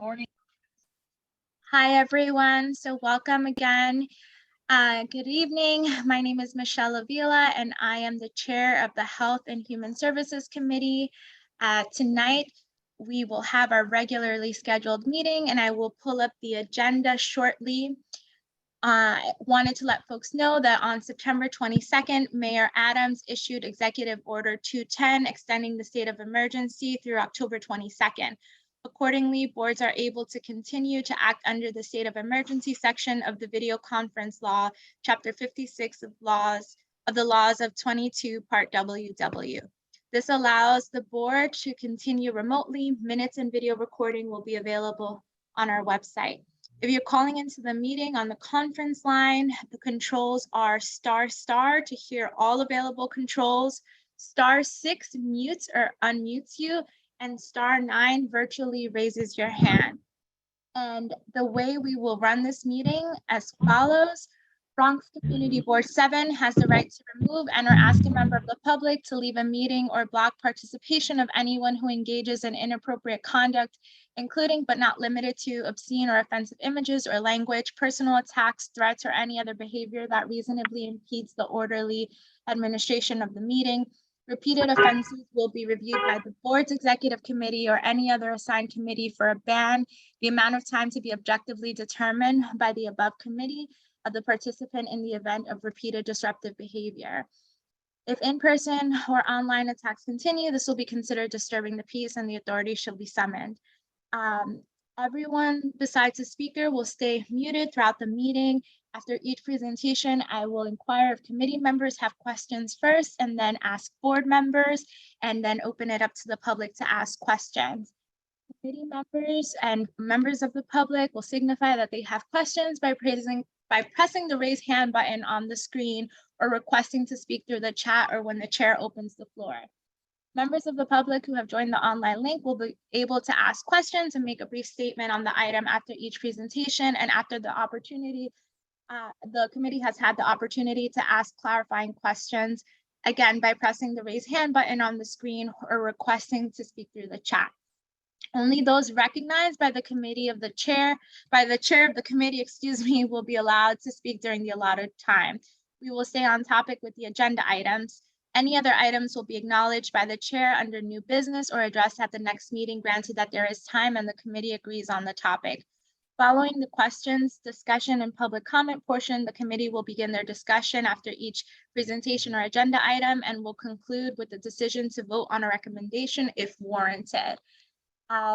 Morning. Hi, everyone. So welcome again. Good evening. My name is Michelle Avila, and I am the chair of the Health and Human Services Committee. Tonight, we will have our regularly scheduled meeting, and I will pull up the agenda shortly. I wanted to let folks know that on September 22nd, Mayor Adams issued Executive Order 210, extending the state of emergency through October 22nd. Accordingly, boards are able to continue to act under the state of emergency section of the video conference law, chapter 56 of the laws of 22 part WW. This allows the board to continue remotely. Minutes and video recording will be available on our website. If you're calling into the meeting on the conference line, the controls are ** to hear all available controls, *6 mutes or unmutes you, and *9 virtually raises your hand. And the way we will run this meeting as follows. Bronx Community Board 7 has the right to remove and or ask a member of the public to leave a meeting or block participation of anyone who engages in inappropriate conduct, including but not limited to obscene or offensive images or language, personal attacks, threats, or any other behavior that reasonably impedes the orderly administration of the meeting. Repeated offenses will be reviewed by the board's executive committee or any other assigned committee for a ban. The amount of time to be objectively determined by the above committee of the participant in the event of repeated disruptive behavior. If in-person or online attacks continue, this will be considered disturbing the peace and the authorities shall be summoned. Everyone besides the speaker will stay muted throughout the meeting. After each presentation, I will inquire if committee members have questions first and then ask board members and then open it up to the public to ask questions. Committee members and members of the public will signify that they have questions by pressing the raise hand button on the screen or requesting to speak through the chat or when the chair opens the floor. Members of the public who have joined the online link will be able to ask questions and make a brief statement on the item after each presentation and after the opportunity. The committee has had the opportunity to ask clarifying questions, again, by pressing the raise hand button on the screen or requesting to speak through the chat. Only those recognized by the chair of the committee, will be allowed to speak during the allotted time. We will stay on topic with the agenda items. Any other items will be acknowledged by the chair under new business or addressed at the next meeting, granted that there is time and the committee agrees on the topic. Following the questions, discussion, and public comment portion, the committee will begin their discussion after each presentation or agenda item and will conclude with the decision to vote on a recommendation if warranted.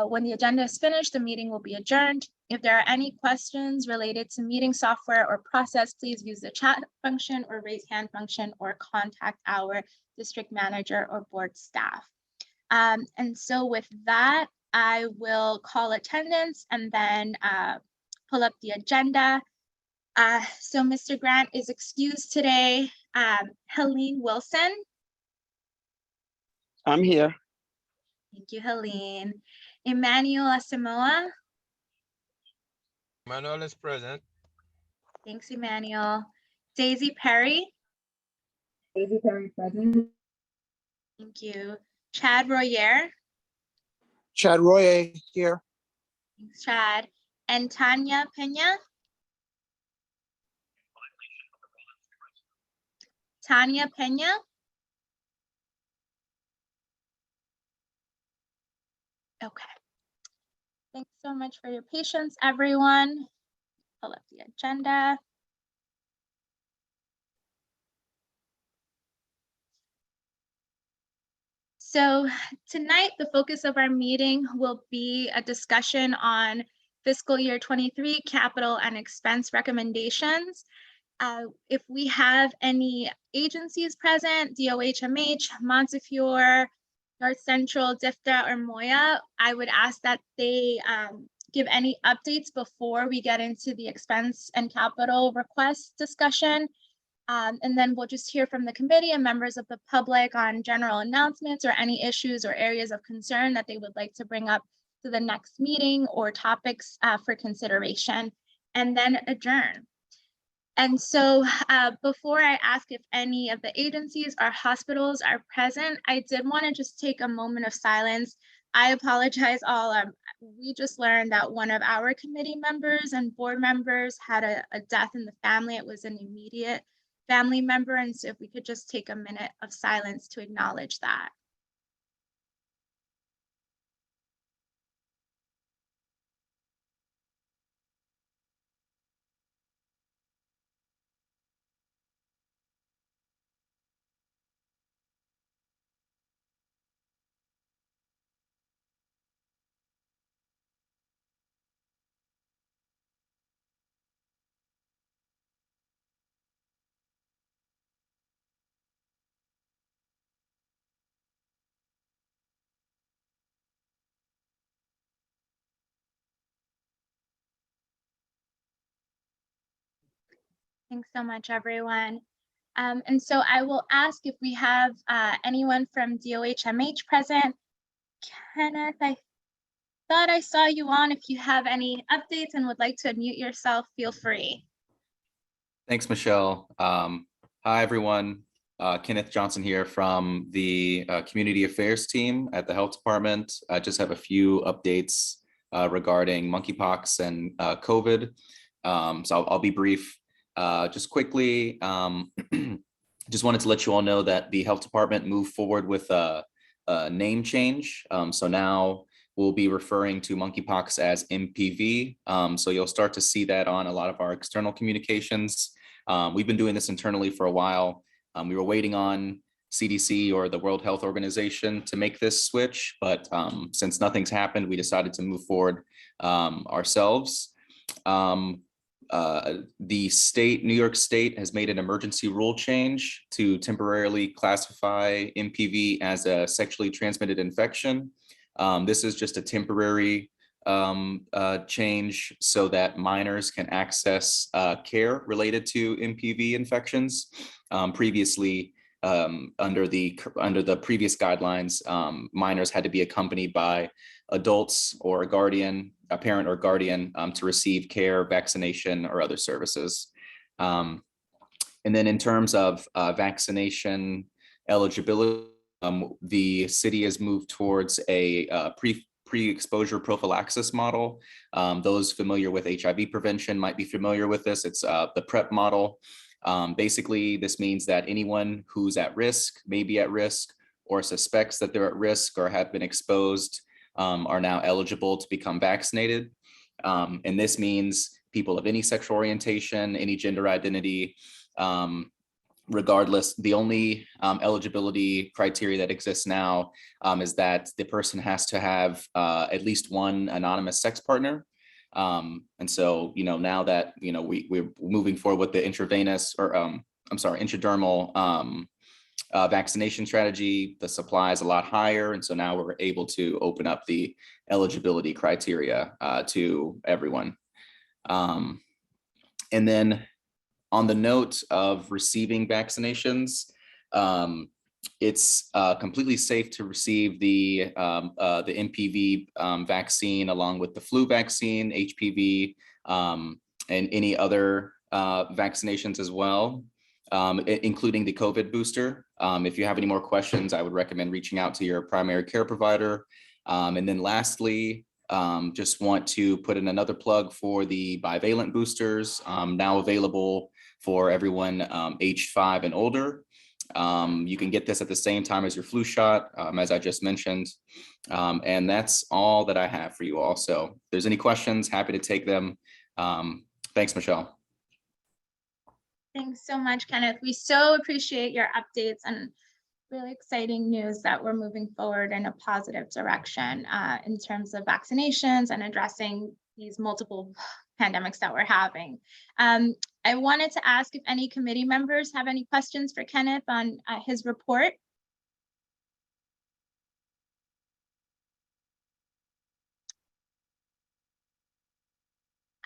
When the agenda is finished, the meeting will be adjourned. If there are any questions related to meeting software or process, please use the chat function or raise hand function or contact our district manager or board staff. And so with that, I will call attendance and then pull up the agenda. So Mr. Grant is excused today. Helene Wilson. I'm here. Thank you, Helene. Emmanuel Asamoah. Emmanuel is present. Thanks, Emmanuel. Daisy Perry. Daisy Perry present. Thank you. Chad Royer. Chad Royer here. Thanks, Chad. And Tanya Pena. Tanya Pena. Okay. Thanks so much for your patience, everyone. Pull up the agenda. So tonight, the focus of our meeting will be a discussion on fiscal year 23 capital and expense recommendations. If we have any agencies present, DOHMH, Montefiore, North Central, DIFTA, or Moya, I would ask that they give any updates before we get into the expense and capital request discussion. And then we'll just hear from the committee and members of the public on general announcements or any issues or areas of concern that they would like to bring up to the next meeting or topics for consideration, and then adjourn. And so before I ask if any of the agencies or hospitals are present, I did want to just take a moment of silence I apologize all. We just learned that one of our committee members and board members had a death in the family. It was an immediate family member. And so if we could just take a minute of silence to acknowledge that. Thanks so much, everyone. And so I will ask if we have anyone from DOHMH present. Kenneth, I thought I saw you on. If you have any updates and would like to unmute yourself, feel free. Thanks, Michelle. Hi, everyone. Kenneth Johnson here from the Community Affairs team at the Health Department. I just have a few updates regarding monkeypox and COVID. So I'll be brief. Just quickly, just wanted to let you all know that the Health Department moved forward with a name change. So now we'll be referring to monkeypox as MPV. So you'll start to see that on a lot of our external communications. We've been doing this internally for a while. We were waiting on CDC or the World Health Organization to make this switch, but since nothing's happened, we decided to move forward ourselves. The state, New York State, has made an emergency rule change to temporarily classify MPV as a sexually transmitted infection. This is just a temporary change so that minors can access care related to MPV infections. Previously, under the previous guidelines, minors had to be accompanied by adults or a guardian, a parent or guardian, to receive care, vaccination, or other services. And then in terms of vaccination eligibility, the city has moved towards a pre-exposure prophylaxis model. Those familiar with HIV prevention might be familiar with this. It's the PrEP model. Basically, this means that anyone who's at risk, may be at risk, or suspects that they're at risk or have been exposed are now eligible to become vaccinated. And this means people of any sexual orientation, any gender identity, regardless. The only eligibility criteria that exists now is that the person has to have at least one anonymous sex partner. And so, now that, we're moving forward with the intravenous or intradermal vaccination strategy, the supply is a lot higher. And so now we're able to open up the eligibility criteria to everyone. And then on the note of receiving vaccinations, it's completely safe to receive the MPV vaccine along with the flu vaccine, HPV, and any other vaccinations as well, including the COVID booster. If you have any more questions, I would recommend reaching out to your primary care provider. And then lastly, just want to put in another plug for the bivalent boosters, now available for everyone age 5 and older. You can get this at the same time as your flu shot, as I just mentioned. And that's all that I have for you all. So if there's any questions, happy to take them. Thanks, Michelle. Thanks so much, Kenneth. We so appreciate your updates and really exciting news that we're moving forward in a positive direction in terms of vaccinations and addressing these multiple pandemics that we're having. I wanted to ask if any committee members have any questions for Kenneth on his report.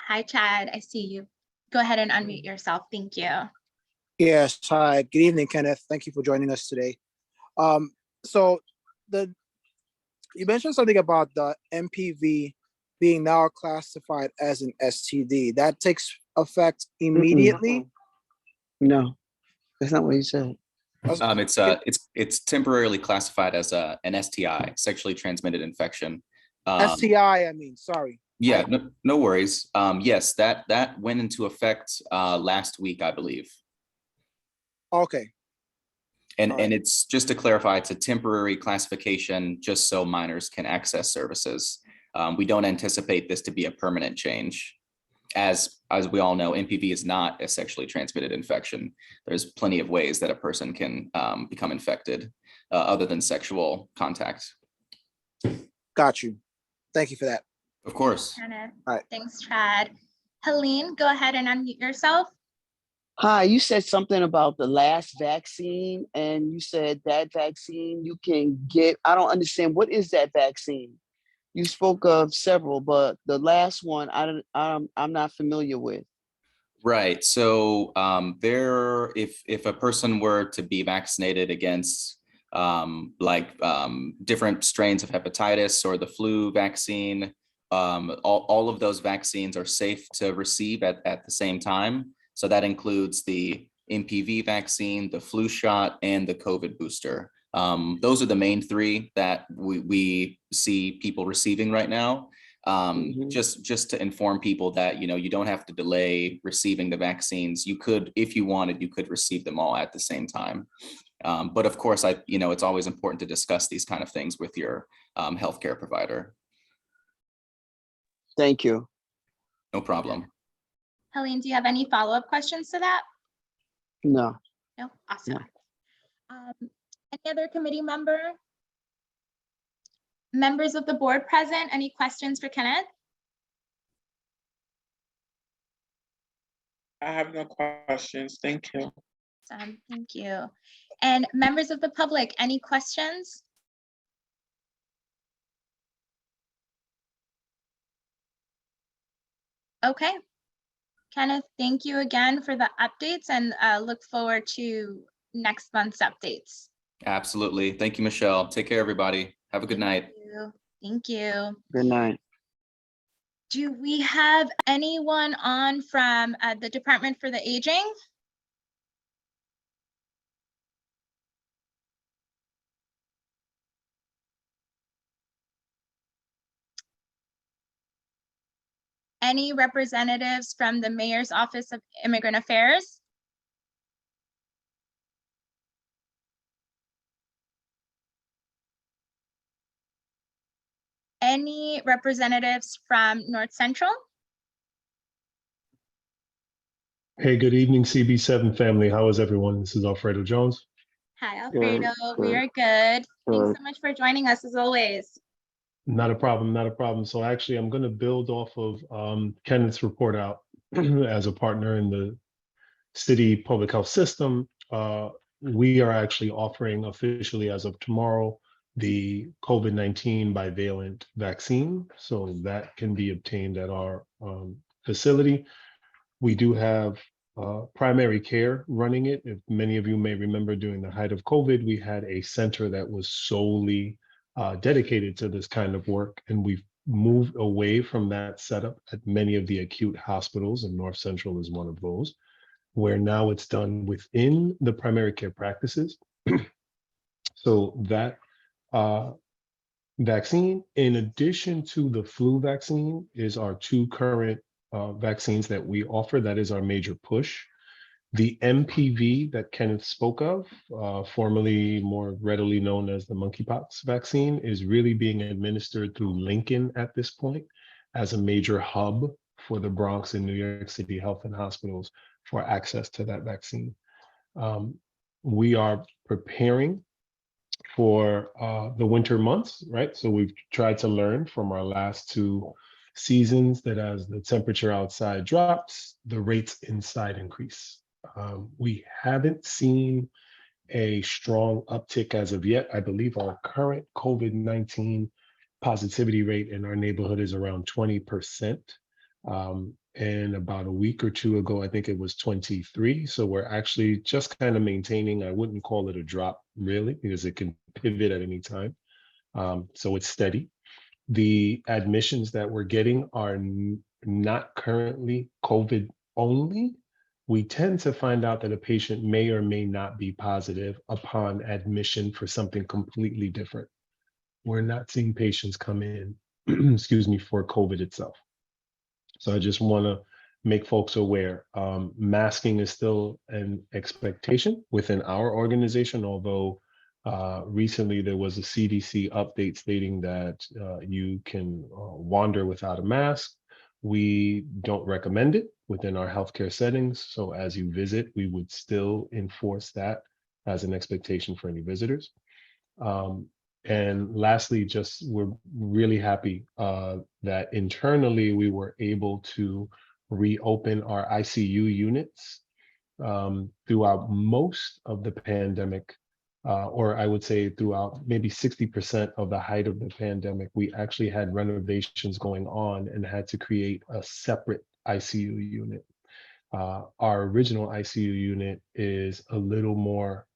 Hi, Chad, I see you. Go ahead and unmute yourself. Thank you. Yes, hi, good evening, Kenneth. Thank you for joining us today. So you mentioned something about the MPV being now classified as an STD. That takes effect immediately? No, that's not what he said. It's temporarily classified as an STI, sexually transmitted infection. STI, I mean, sorry. Yeah, no worries. Yes, that went into effect last week, I believe. Okay. And All right. it's just to clarify, it's a temporary classification just so minors can access services. We don't anticipate this to be a permanent change. As we all know, MPV is not a sexually transmitted infection. There's plenty of ways that a person can become infected other than sexual contact. Got you. Thank you for that. Of course. Kenneth. All right. Thanks, Chad. Helene, go ahead and unmute yourself. Hi, you said something about the last vaccine, and you said that vaccine you can get. I don't understand. What is that vaccine? You spoke of several, but the last one I'm not familiar with. Right. So if a person were to be vaccinated against different strains of hepatitis or the flu vaccine, all of those vaccines are safe to receive at the same time. So that includes the MPV vaccine, the flu shot, and the COVID booster. Those are the main three that we see people receiving right now. Just to inform people that, you don't have to delay receiving the vaccines. You could, if you wanted, you could receive them all at the same time. But of course, it's always important to discuss these kind of things with your healthcare provider. Thank you. No problem. Helene, do you have any follow-up questions to that? No. No? Awesome. No. Any other committee member? Members of the board present, any questions for Kenneth? I have no questions. Thank you. Thank you. And members of the public, any questions? Okay. Kenneth, thank you again for the updates, and look forward to next month's updates. Absolutely. Thank you, Michelle. Take care, everybody. Have a good night. Thank you. Good night. Do we have anyone on from the Department for the Aging? Any representatives from the Mayor's Office of Immigrant Affairs? Any representatives from North Central? Hey, good evening, CB7 family. How is everyone? This is Alfredo Jones. Hi, Alfredo. We good. are good. Thanks Good. so much for joining us as always. Not a problem, not a problem. So actually, I'm going to build off of Kenneth's report out as a partner in the city public health system. We are actually offering officially as of tomorrow the COVID-19 bivalent vaccine. So that can be obtained at our facility. We do have primary care running it. If many of you may remember, during the height of COVID, we had a center that was solely dedicated to this kind of work. And we've moved away from that setup at many of the acute hospitals, and North Central is one of those, where now it's done within the primary care practices. So that vaccine, in addition to the flu vaccine, is our two current vaccines that we offer. That is our major push. The MPV that Kenneth spoke of, formerly more readily known as the monkeypox vaccine, is really being administered through Lincoln at this point as a major hub for the Bronx and New York City health and hospitals for access to that vaccine. We are preparing for the winter months, right? So we've tried to learn from our last two seasons that as the temperature outside drops, the rates inside increase. We haven't seen a strong uptick as of yet. I believe our current COVID-19 positivity rate in our neighborhood is around 20%. And about a week or two ago, I think it was 23. So we're actually just kind of maintaining. I wouldn't call it a drop really, because it can pivot at any time. So it's steady. The admissions that we're getting are not currently COVID only. we tend to find out that a patient may or may not be positive upon admission for something completely different. We're not seeing patients come in, excuse me, for COVID itself. So I just want to make folks aware. Masking is still an expectation within our organization, although recently there was a CDC update stating that you can wander without a mask. We don't recommend it within our healthcare settings. So as you visit, we would still enforce that as an expectation for any visitors. And lastly, just we're really happy that internally we were able to reopen our ICU units throughout most of the pandemic, or I would say throughout maybe 60% of the height of the pandemic. We actually had renovations going on and had to create a separate ICU unit. Our original ICU unit is a little more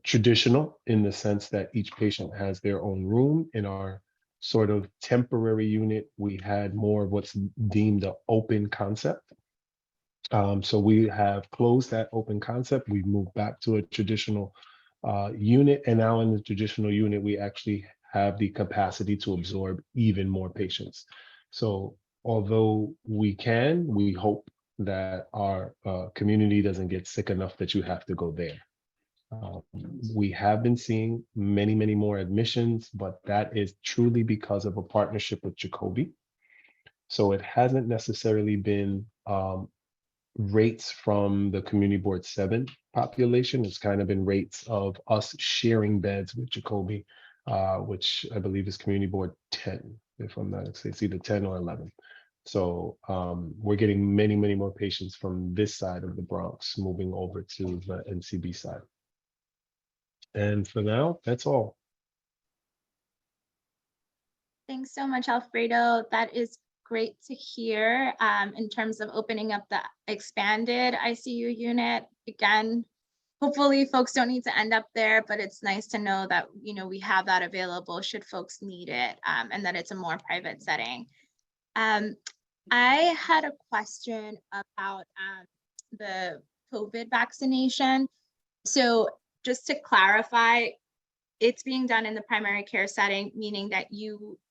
traditional in the sense that each patient has their own room. In our sort of temporary unit, we had more of what's deemed an open concept. So we have closed that open concept. We've moved back to a traditional unit. And now in the traditional unit, we actually have the capacity to absorb even more patients. So although we hope that our community doesn't get sick enough that you have to go there. We have been seeing many, many more admissions, but that is truly because of a partnership with Jacoby. So it hasn't necessarily been rates from the Community Board 7 population. It's kind of been rates of us sharing beds with Jacoby, which I believe is Community Board 10, if I'm not mistaken, it's either 10 or 11. So we're getting many, many more patients from this side of the Bronx moving over to the NCB side. And for now, that's all. Thanks so much, Alfredo. That is great to hear in terms of opening up the expanded ICU unit. Again, hopefully folks don't need to end up there, but it's nice to know that, you know, we have that available should folks need it, and that it's a more private setting. I had a question about the COVID vaccination. So just to clarify, it's being done in the primary care setting, meaning that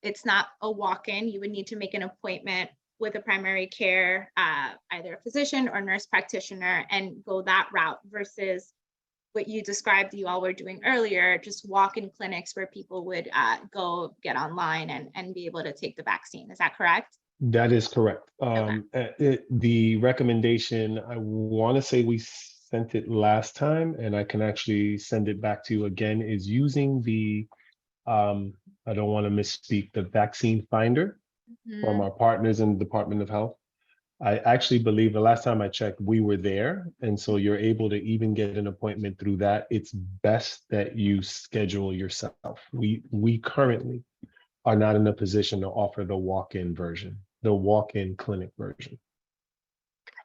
it's not a walk-in. You would need to make an appointment with a primary care, either a physician or nurse practitioner, and go that route versus what you described you all were doing earlier, just walk-in clinics where people would go get online and be able to take the vaccine. Is that correct? That is correct. Okay. The recommendation, I want to say we sent it last time, and I can actually send it back to you again, is using the, I don't want to misspeak, the vaccine finder from our partners in the Department of Health. I actually believe the last time I checked, we were there. And so you're able to even get an appointment through that. It's best that you schedule yourself. We currently are not in a position to offer the walk-in version, the walk-in clinic version.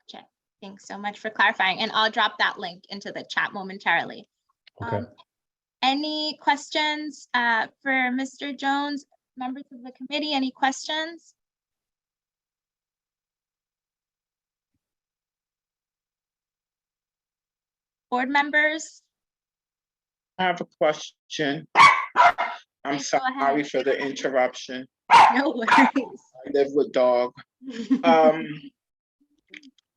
Gotcha. Thanks so much for clarifying. And I'll drop that link into the chat momentarily. Okay. Any questions for Mr. Jones? Members of the committee, any questions? Board members? I have a question. I'm Please go sorry ahead. for the interruption. No worries. I live with dog.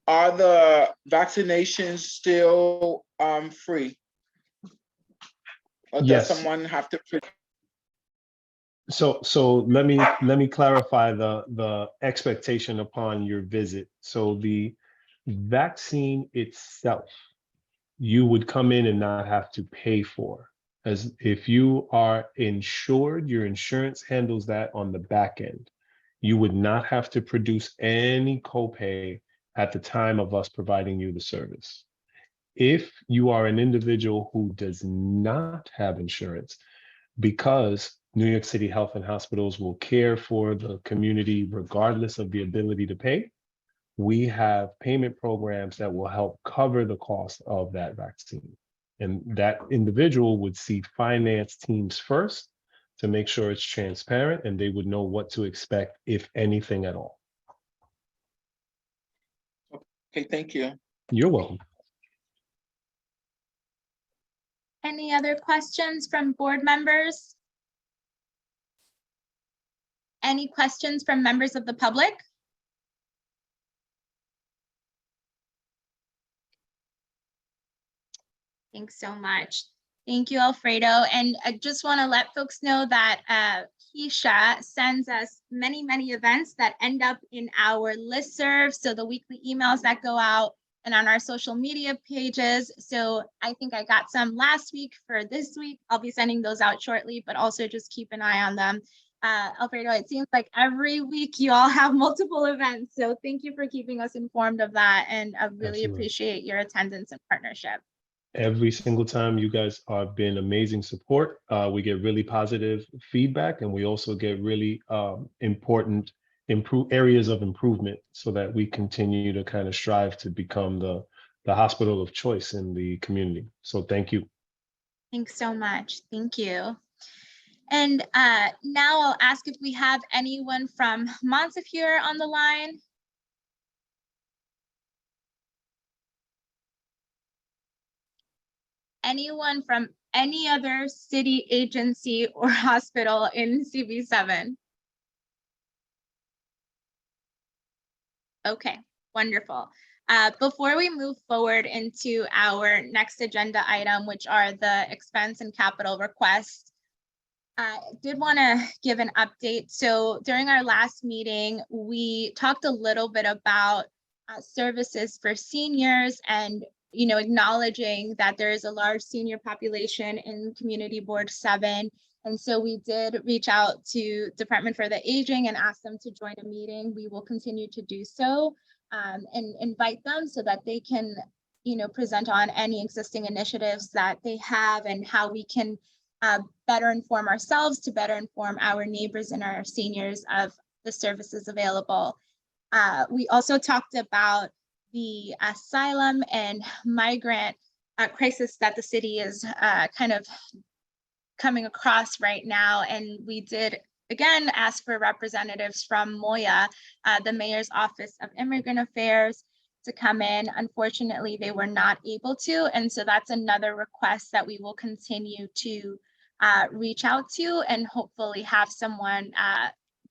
Are the vaccinations still free? Or does Yes. someone have to? So let me clarify the expectation upon your visit. So the vaccine itself, you would come in and not have to pay for. As if you are insured, your insurance handles that on the back end. You would not have to produce any copay at the time of us providing you the service. If you are an individual who does not have insurance, because New York City Health and Hospitals will care for the community regardless of the ability to pay, we have payment programs that will help cover the cost of that vaccine. And that individual would see finance teams first to make sure it's transparent and they would know what to expect, if anything at all. Okay, thank you. You're welcome. Any other questions from board members? Any questions from members of the public? Thanks so much. Thank you, Alfredo. And I just want to let folks know that Keisha sends us many, many events that end up in our listserv. So the weekly emails that go out and on our social media pages. So I think I got some last week for this week. I'll be sending those out shortly, but also just keep an eye on them. Alfredo, it seems like every week you all have multiple events. So thank you for keeping us informed of that. And I really Absolutely. appreciate your attendance and partnership. Every single time you guys have been amazing support. We get really positive feedback, and we also get really important areas of improvement so that we continue to kind of strive to become the hospital of choice in the community. So thank you. Thanks so much. Thank you. And now I'll ask if we have anyone from Montefiore on the line. Anyone from any other city, agency, or hospital in CV7? Okay, wonderful. Before we move forward into our next agenda item, which are the expense and capital requests, I did want to give an update. So during our last meeting, we talked a little bit about services for seniors and acknowledging that there is a large senior population in Community Board 7. And so we did reach out to Department for the Aging and ask them to join a meeting. We will continue to do so and invite them so that they can, present on any existing initiatives that they have and how we can better inform ourselves to better inform our neighbors and our seniors of the services available. We also talked about the asylum and migrant crisis that the city is kind of coming across right now. And we did, again, ask for representatives from MOIA, the Mayor's Office of Immigrant Affairs, to come in. Unfortunately, they were not able to. And so that's another request that we will continue to reach out to and hopefully have someone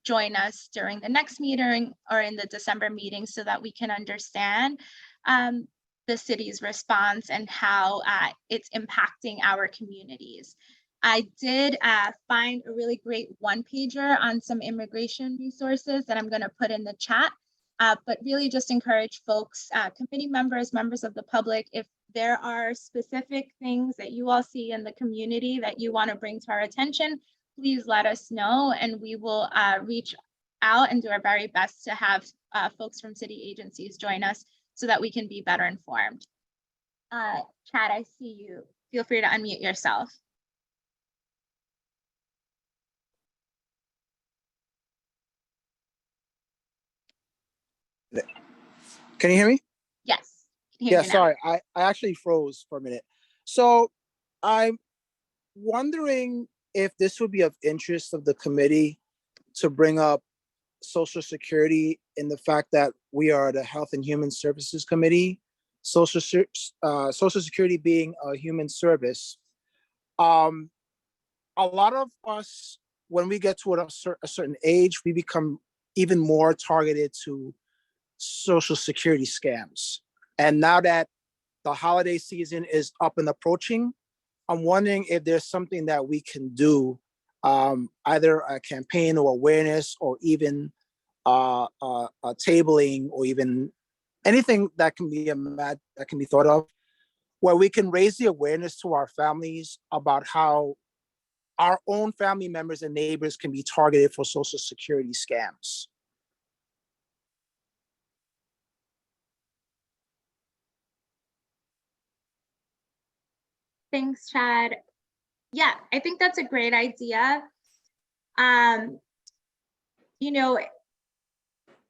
join us during the next meeting or in the December meeting so that we can understand the city's response and how it's impacting our communities. I did find a really great one-pager on some immigration resources that I'm going to put in the chat, but really just encourage folks, committee members, members of the public, if there are specific things that you all see in the community that you want to bring to our attention, please let us know and we will reach out and do our very best to have folks from city agencies join us so that we can be better informed. Chad, I see you. Feel free to unmute yourself. Can you hear me? Yes. Can hear Yeah, you now. sorry, I actually froze for a minute. So I'm wondering if this would be of interest of the committee to bring up Social Security in the fact that we are the Health and Human Services Committee, Social Security being a human service. A lot of us, when we get to a certain age, we become even more targeted to Social Security scams. And now that the holiday season is up and approaching, I'm wondering if there's something that we can do, either a campaign or awareness, or even tabling, or even anything that can be thought of, where we can raise the awareness to our families about how our own family members and neighbors can be targeted for Social Security scams. Thanks, Chad. Yeah, I think that's a great idea.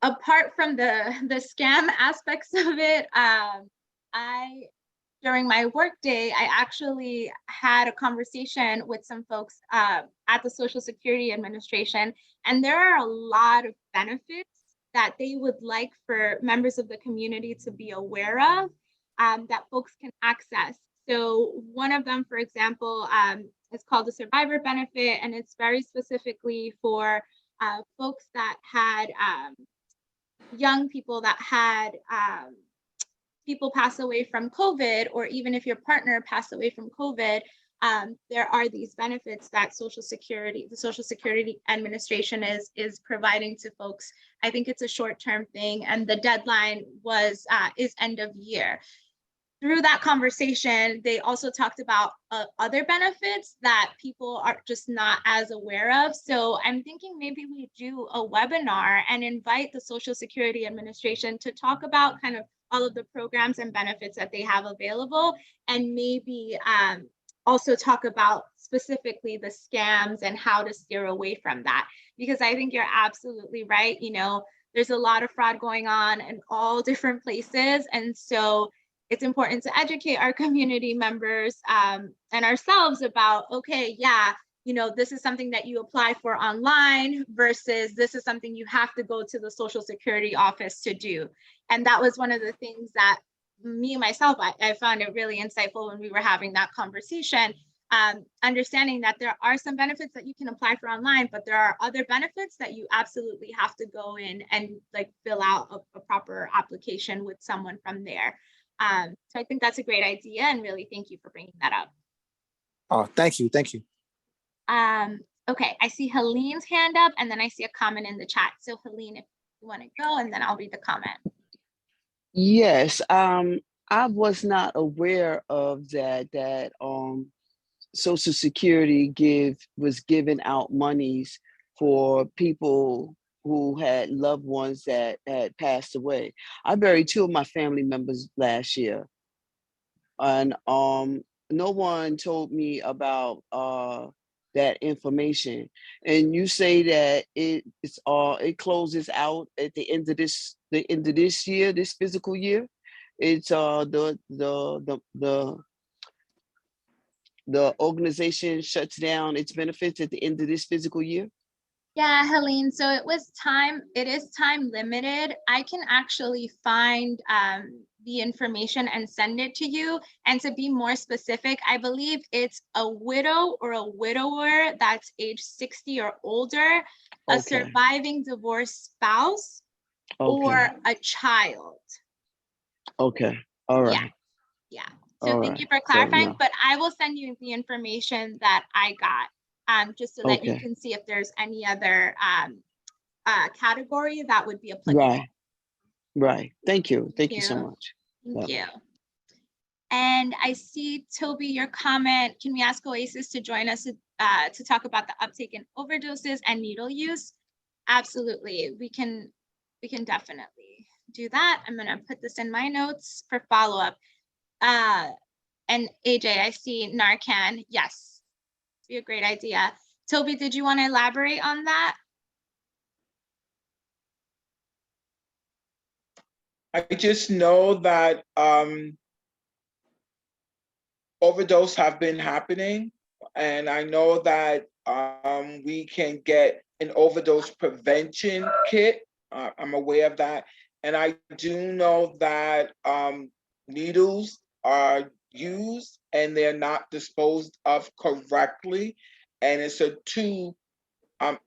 Apart from the scam aspects of it, during my work day, I actually had a conversation with some folks at the Social Security Administration, and there are a lot of benefits that they would like for members of the community to be aware of, that folks can access. So one of them, for example, is called the survivor benefit, and it's very specifically for folks that had young people that had people pass away from COVID, or even if your partner passed away from COVID, there are these benefits that the Social Security Administration is providing to folks. I think it's a short-term thing, and the deadline is end of year. Through that conversation, they also talked about other benefits that people are just not as aware of. So I'm thinking maybe we do a webinar and invite the Social Security Administration to talk about kind of all of the programs and benefits that they have available, and maybe also talk about specifically the scams and how to steer away from that. Because I think you're absolutely right. You know, there's a lot of fraud going on in all different places. And so it's important to educate our community members and ourselves about, okay, yeah, you know, this is something that you apply for online versus this is something you have to go to the Social Security office to do. And that was one of the things that me, myself, I found it really insightful when we were having that conversation, understanding that there are some benefits that you can apply for online, but there are other benefits that you absolutely have to go in and like fill out a proper application with someone from there. So I think that's a great idea, and really thank you for bringing that up. Oh, thank you. Thank you. Okay, I see Helene's hand up, and then I see a comment in the chat. So Helene, if you want to go, and then I'll read the comment. Yes, I was not aware of that Social Security was giving out monies for people who had loved ones that had passed away. I buried 2 of my family members last year, and no one told me about that information. And you say that it closes out at the end of this year, this physical year. It's the organization shuts down its benefits at the end of this physical year. Yeah, Helene, so it is time limited. I can actually find the information and send it to you. And to be more specific, I believe it's a widow or a widower that's age 60 or older, a surviving divorced spouse, or a child. Okay, all right. Yeah. So thank you for clarifying, but I will send you the information that I got. Just so that you can see if there's any other category that would be applicable. Right. Thank you. Thank you so much. Thank you. And I see, Toby, your comment. Can we ask Oasis to join us to talk about the uptake in overdoses and needle use? Absolutely. We can definitely do that. I'm going to put this in my notes for follow-up. And AJ, I see Narcan. Yes. Be a great idea. Toby, did you want to elaborate on that? I just know that overdose have been happening, and I know that we can get an overdose prevention kit. I'm aware of that. And I do know that needles are used and they're not disposed of correctly. And it's a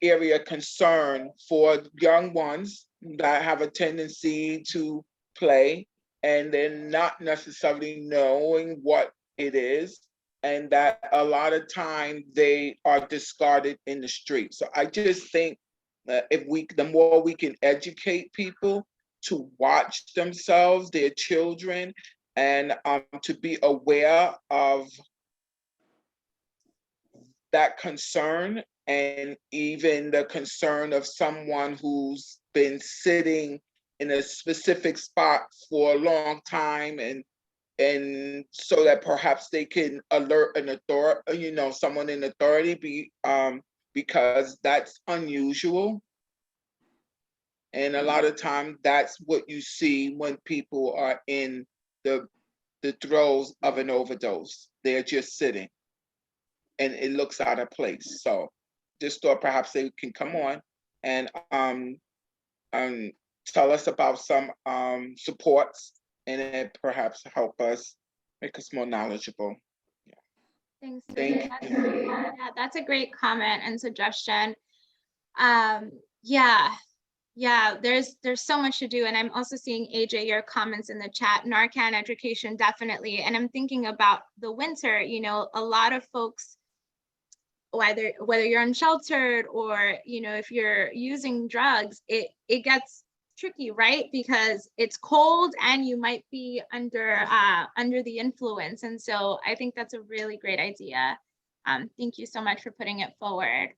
area concern for young ones that have a tendency to play, and they're not necessarily knowing what it is, and that a lot of time they are discarded in the street. So I just think that the more we can educate people to watch themselves, their children, and to be aware of that concern, and even the concern of someone who's been sitting in a specific spot for a long time, and so that perhaps they can alert an authority, someone in authority, because that's unusual. And a lot of times that's what you see when people are in the throes of an overdose. They're just sitting and it looks out of place. So just thought perhaps they can come on and tell us about some supports and it perhaps help us make us more knowledgeable. Thanks. Thank That's, you. yeah, that's a great comment and suggestion. Yeah, there's so much to do. And I'm also seeing, AJ, your comments in the chat. Narcan education, definitely. And I'm thinking about the winter, you know, a lot of folks, whether you're unsheltered or, you know, if you're using drugs, it gets tricky, right? Because it's cold and you might be under the influence. And so I think that's a really great idea. Thank you so much for putting it forward.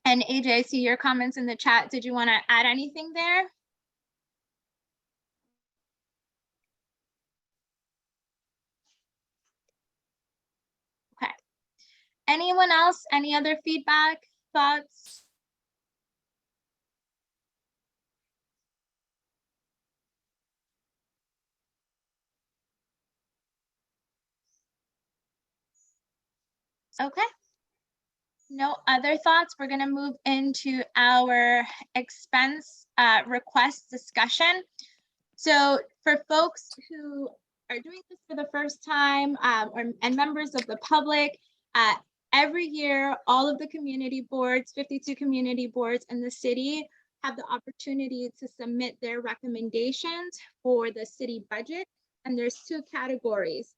And AJ, I see your comments in the chat. Did you want to add anything there? Okay. Anyone else? Any other feedback, thoughts? Okay. No other thoughts. We're going to move into our expense request discussion. So for folks who are doing this for the first time and members of the public, every year, all of the community boards, 52 community boards in the city have the opportunity to submit their recommendations for the city budget. And there's two categories,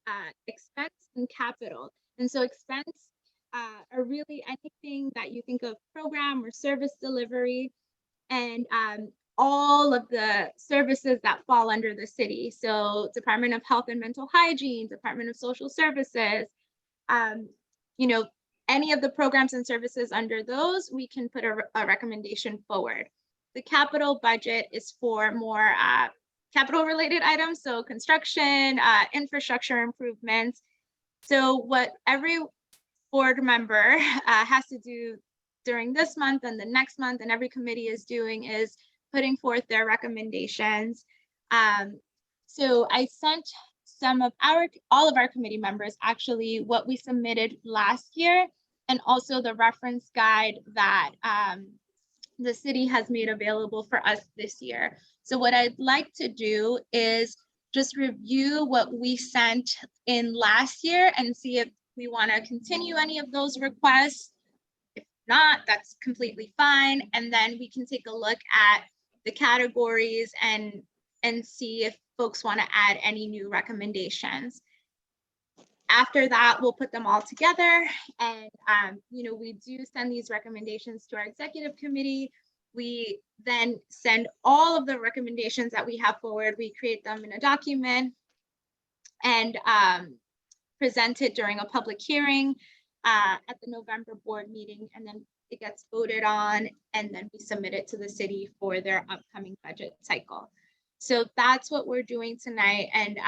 expense and capital. And so expense are really anything that you think of program or service delivery, and all of the services that fall under the city. So Department of Health and Mental Hygiene, Department of Social Services, you know, any of the programs and services under those, we can put a recommendation forward. The capital budget is for more capital related items, so construction, infrastructure improvements. So what every board member has to do during this month and the next month, and every committee is doing, is putting forth their recommendations. So I sent all of our committee members actually what we submitted last year, and also the reference guide that the city has made available for us this year. So what I'd like to do is just review what we sent in last year and see if we want to continue any of those requests. If not, that's completely fine. And then we can take a look at the categories and see if folks want to add any new recommendations. After that, we'll put them all together. And, you know, we do send these recommendations to our executive committee. We then send all of the recommendations that we have forward. We create them in a document and present it during a public hearing at the November board meeting. And then it gets voted on, and then we submit it to the city for their upcoming budget cycle. So that's what we're doing tonight. And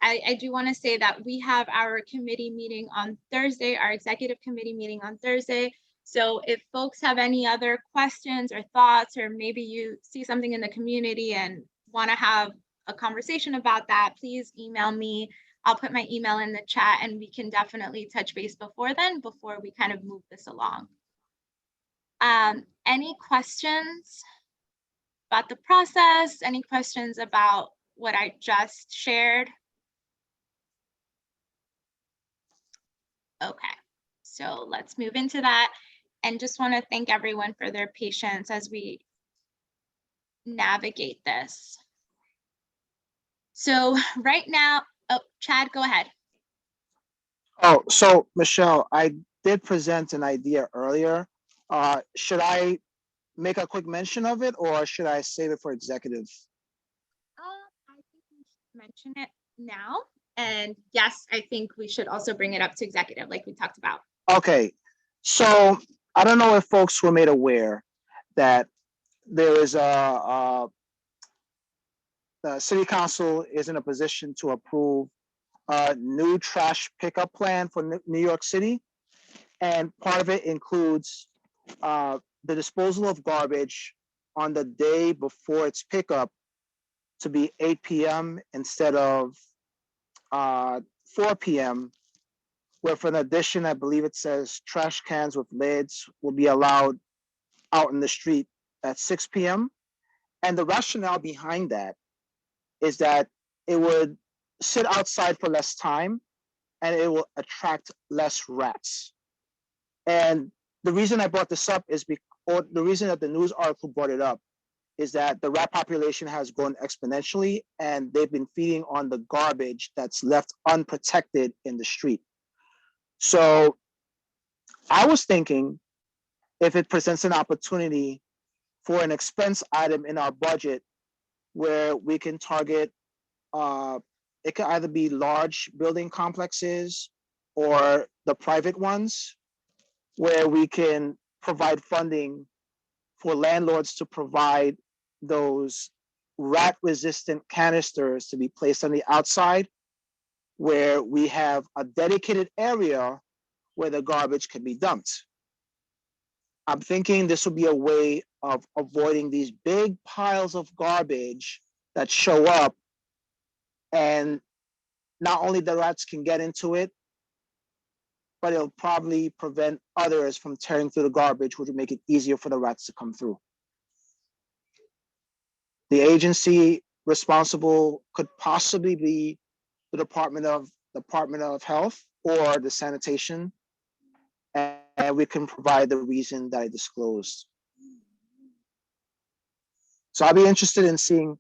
I do want to say that we have our committee meeting on Thursday, our executive committee meeting on Thursday. So if folks have any other questions or thoughts, or maybe you see something in the community and want to have a conversation about that, please email me. I'll put my email in the chat, and we can definitely touch base before then, before we kind of move this along. Any questions about the process? Any questions about what I just shared? Okay, so let's move into that. And just want to thank everyone for their patience as we navigate this. So right now, oh, Chad, go ahead. Oh, so Michelle, I did present an idea earlier. Should I make a quick mention of it, or should I save it for executive? I think we should mention it now. And yes, I think we should also bring it up to executive like we talked about. Okay, so I don't know if folks were made aware that there is the city council is in a position to approve a new trash pickup plan for New York City. And part of it includes the disposal of garbage on the day before its pickup to be 8 p.m. instead of 4 p.m. With an addition, I believe it says trash cans with lids will be allowed out in the street at 6 p.m. And the rationale behind that is that it would sit outside for less time and it will attract less rats. And the reason I brought this up is or the reason that the news article brought it up is that the rat population has grown exponentially and they've been feeding on the garbage that's left unprotected in the street. So I was thinking if it presents an opportunity for an expense item in our budget where we can target, it could either be large building complexes or the private ones, where we can provide funding for landlords to provide those rat-resistant canisters to be placed on the outside, where we have a dedicated area where the garbage can be dumped. I'm thinking this will be a way of avoiding these big piles of garbage that show up, and not only the rats can get into it, but it'll probably prevent others from tearing through the garbage, which would make it easier for the rats to come through. The agency responsible could possibly be the Department of Health or the sanitation, and we can provide the reason that I disclosed. So I'll be interested in seeing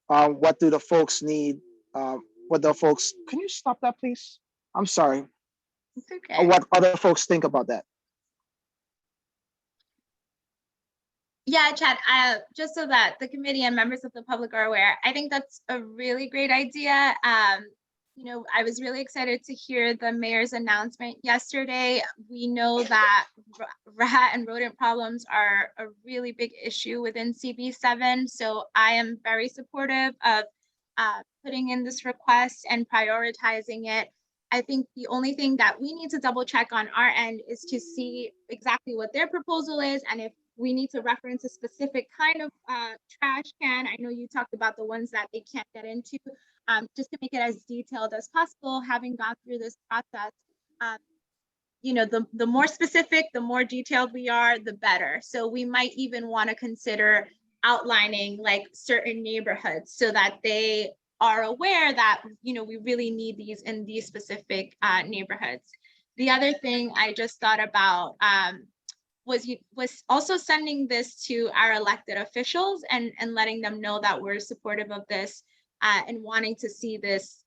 what do the folks need, what the folks, can you stop that please? I'm sorry. It's okay. What other folks think about that. Yeah, Chad, just so that the committee and members of the public are aware, I think that's a really great idea. You know, I was really excited to hear the mayor's announcement yesterday. We know that rat and rodent problems are a really big issue within CB7. So I am very supportive of putting in this request and prioritizing it. I think the only thing that we need to double check on our end is to see exactly what their proposal is, and if we need to reference a specific kind of trash can. I know you talked about the ones that they can't get into, just to make it as detailed as possible. Having gone through this process, you know, the more specific, the more detailed we are, the better. So we might even want to consider outlining like certain neighborhoods so that they are aware that, you know, we really need these in these specific neighborhoods. The other thing I just thought about was also sending this to our elected officials and letting them know that we're supportive of this and wanting to see this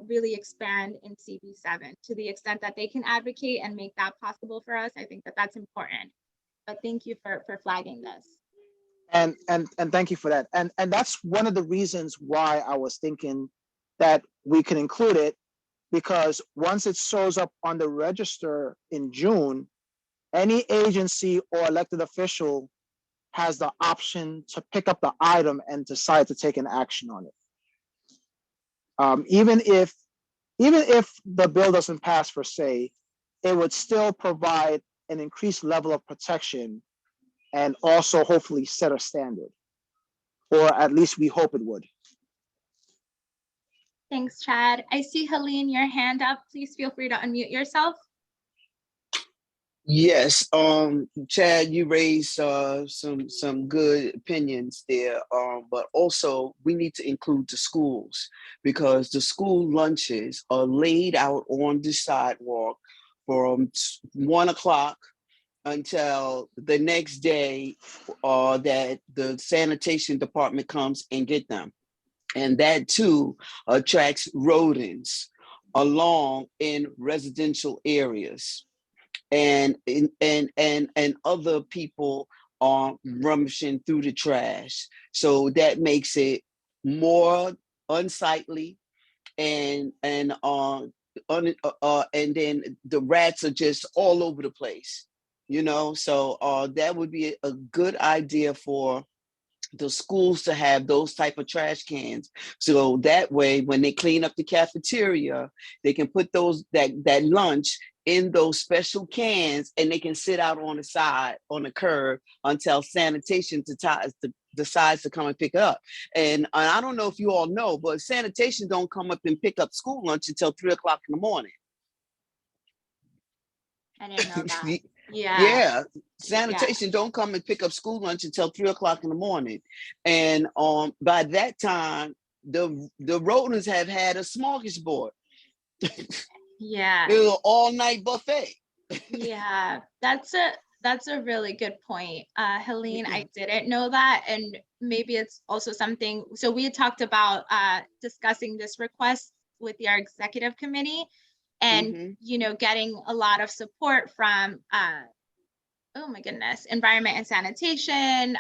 really expand in CB7 to the extent that they can advocate and make that possible for us. I think that that's important. But thank you for flagging this. And thank you for that. And that's one of the reasons why I was thinking that we can include it, because once it shows up on the register in June, any agency or elected official has the option to pick up the item and decide to take an action on it. Even if the bill doesn't pass per se, it would still provide an increased level of protection and also hopefully set a standard, or at least we hope it would. Thanks, Chad. I see Helene, your hand up. Please feel free to unmute yourself. Yes, Chad, you raised some good opinions there, but also we need to include the schools, because the school lunches are laid out on the sidewalk from 1 o'clock until the next day that the sanitation department comes and get them. And that too attracts rodents along in residential areas. And other people are rummaging through the trash. So that makes it more unsightly, and then the rats are just all over the place, you know. So that would be a good idea for the schools to have those type of trash cans, so that way when they clean up the cafeteria, they can put that lunch in those special cans, and they can sit out on the side on the curb until sanitation decides to come and pick up. And I don't know if you all know, but sanitation don't come up and pick up school lunch until 3 o'clock in the morning. I didn't know that. Yeah, sanitation don't come and pick up school lunch until 3 o'clock in the morning. And by that time, the rodents have had a smorgasbord. Yeah. It was an all-night buffet. Yeah, that's a really good point. Helene, I didn't know that. And maybe it's also something, so we had talked about discussing this request with our executive committee and, you know, getting a lot of support from, oh my goodness, environment and sanitation,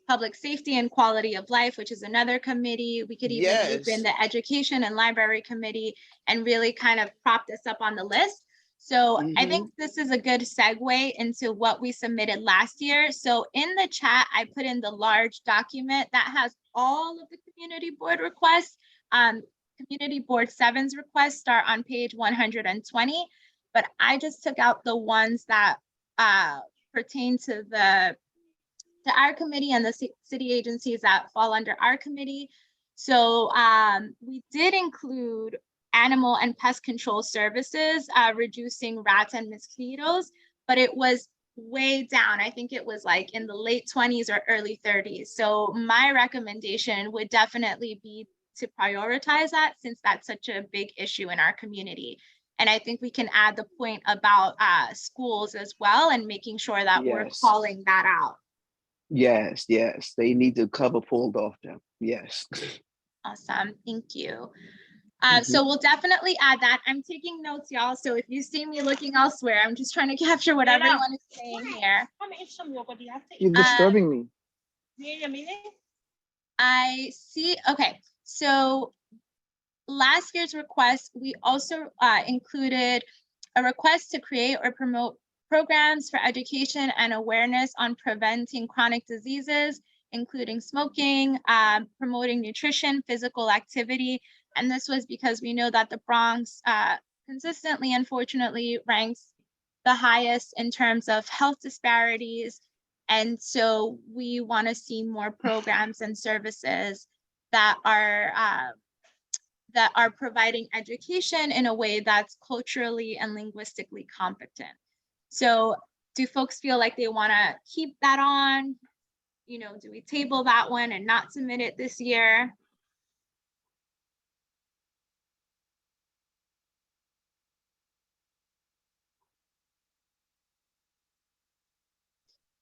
public safety and quality of life, which is another committee. We could even loop in the education and library committee and really kind of prop this up on the list. So I think this is a good segue into what we submitted last year. So in the chat, I put in the large document that has all of the community board requests. Community board 7's requests start on page 120, but I just took out the ones that pertain to our committee and the city agencies that fall under our committee. So we did include animal and pest control services, reducing rats and mosquitoes, but it was way down. I think it was like in the late 20s or early 30s. So my recommendation would definitely be to prioritize that, since that's such a big issue in our community. And I think we can add the point about schools as well, and making sure that we're calling that out. Yes, they need to cover pulled off them. Yes. Awesome, thank you. So we'll definitely add that. I'm taking notes, y'all. So if you see me looking elsewhere, I'm just trying to capture what everyone is saying here. You're disturbing me. I see. Okay, so last year's request, we also included a request to create or promote programs for education and awareness on preventing chronic diseases, including smoking, promoting nutrition, physical activity. And this was because we know that the Bronx consistently, unfortunately, ranks the highest in terms of health disparities. And so we want to see more programs and services that are providing education in a way that's culturally and linguistically competent. So do folks feel like they want to keep that on? You know, do we table that one and not submit it this year?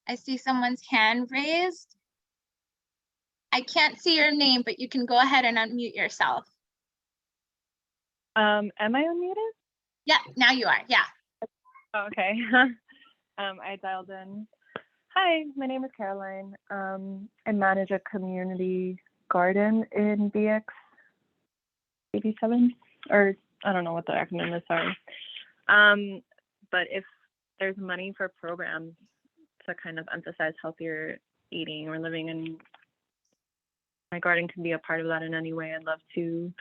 I see someone's hand raised. I can't see your name, but you can go ahead and unmute yourself. Am I unmuted? Yeah, now you are. Yeah. Oh, okay. I dialed in. Hi, my name is Caroline. I manage a community garden in BX 87, or I don't know what the acronym is, sorry. But if there's money for programs to kind of emphasize healthier eating or living, and my garden can be a part of that in any way, I'd love to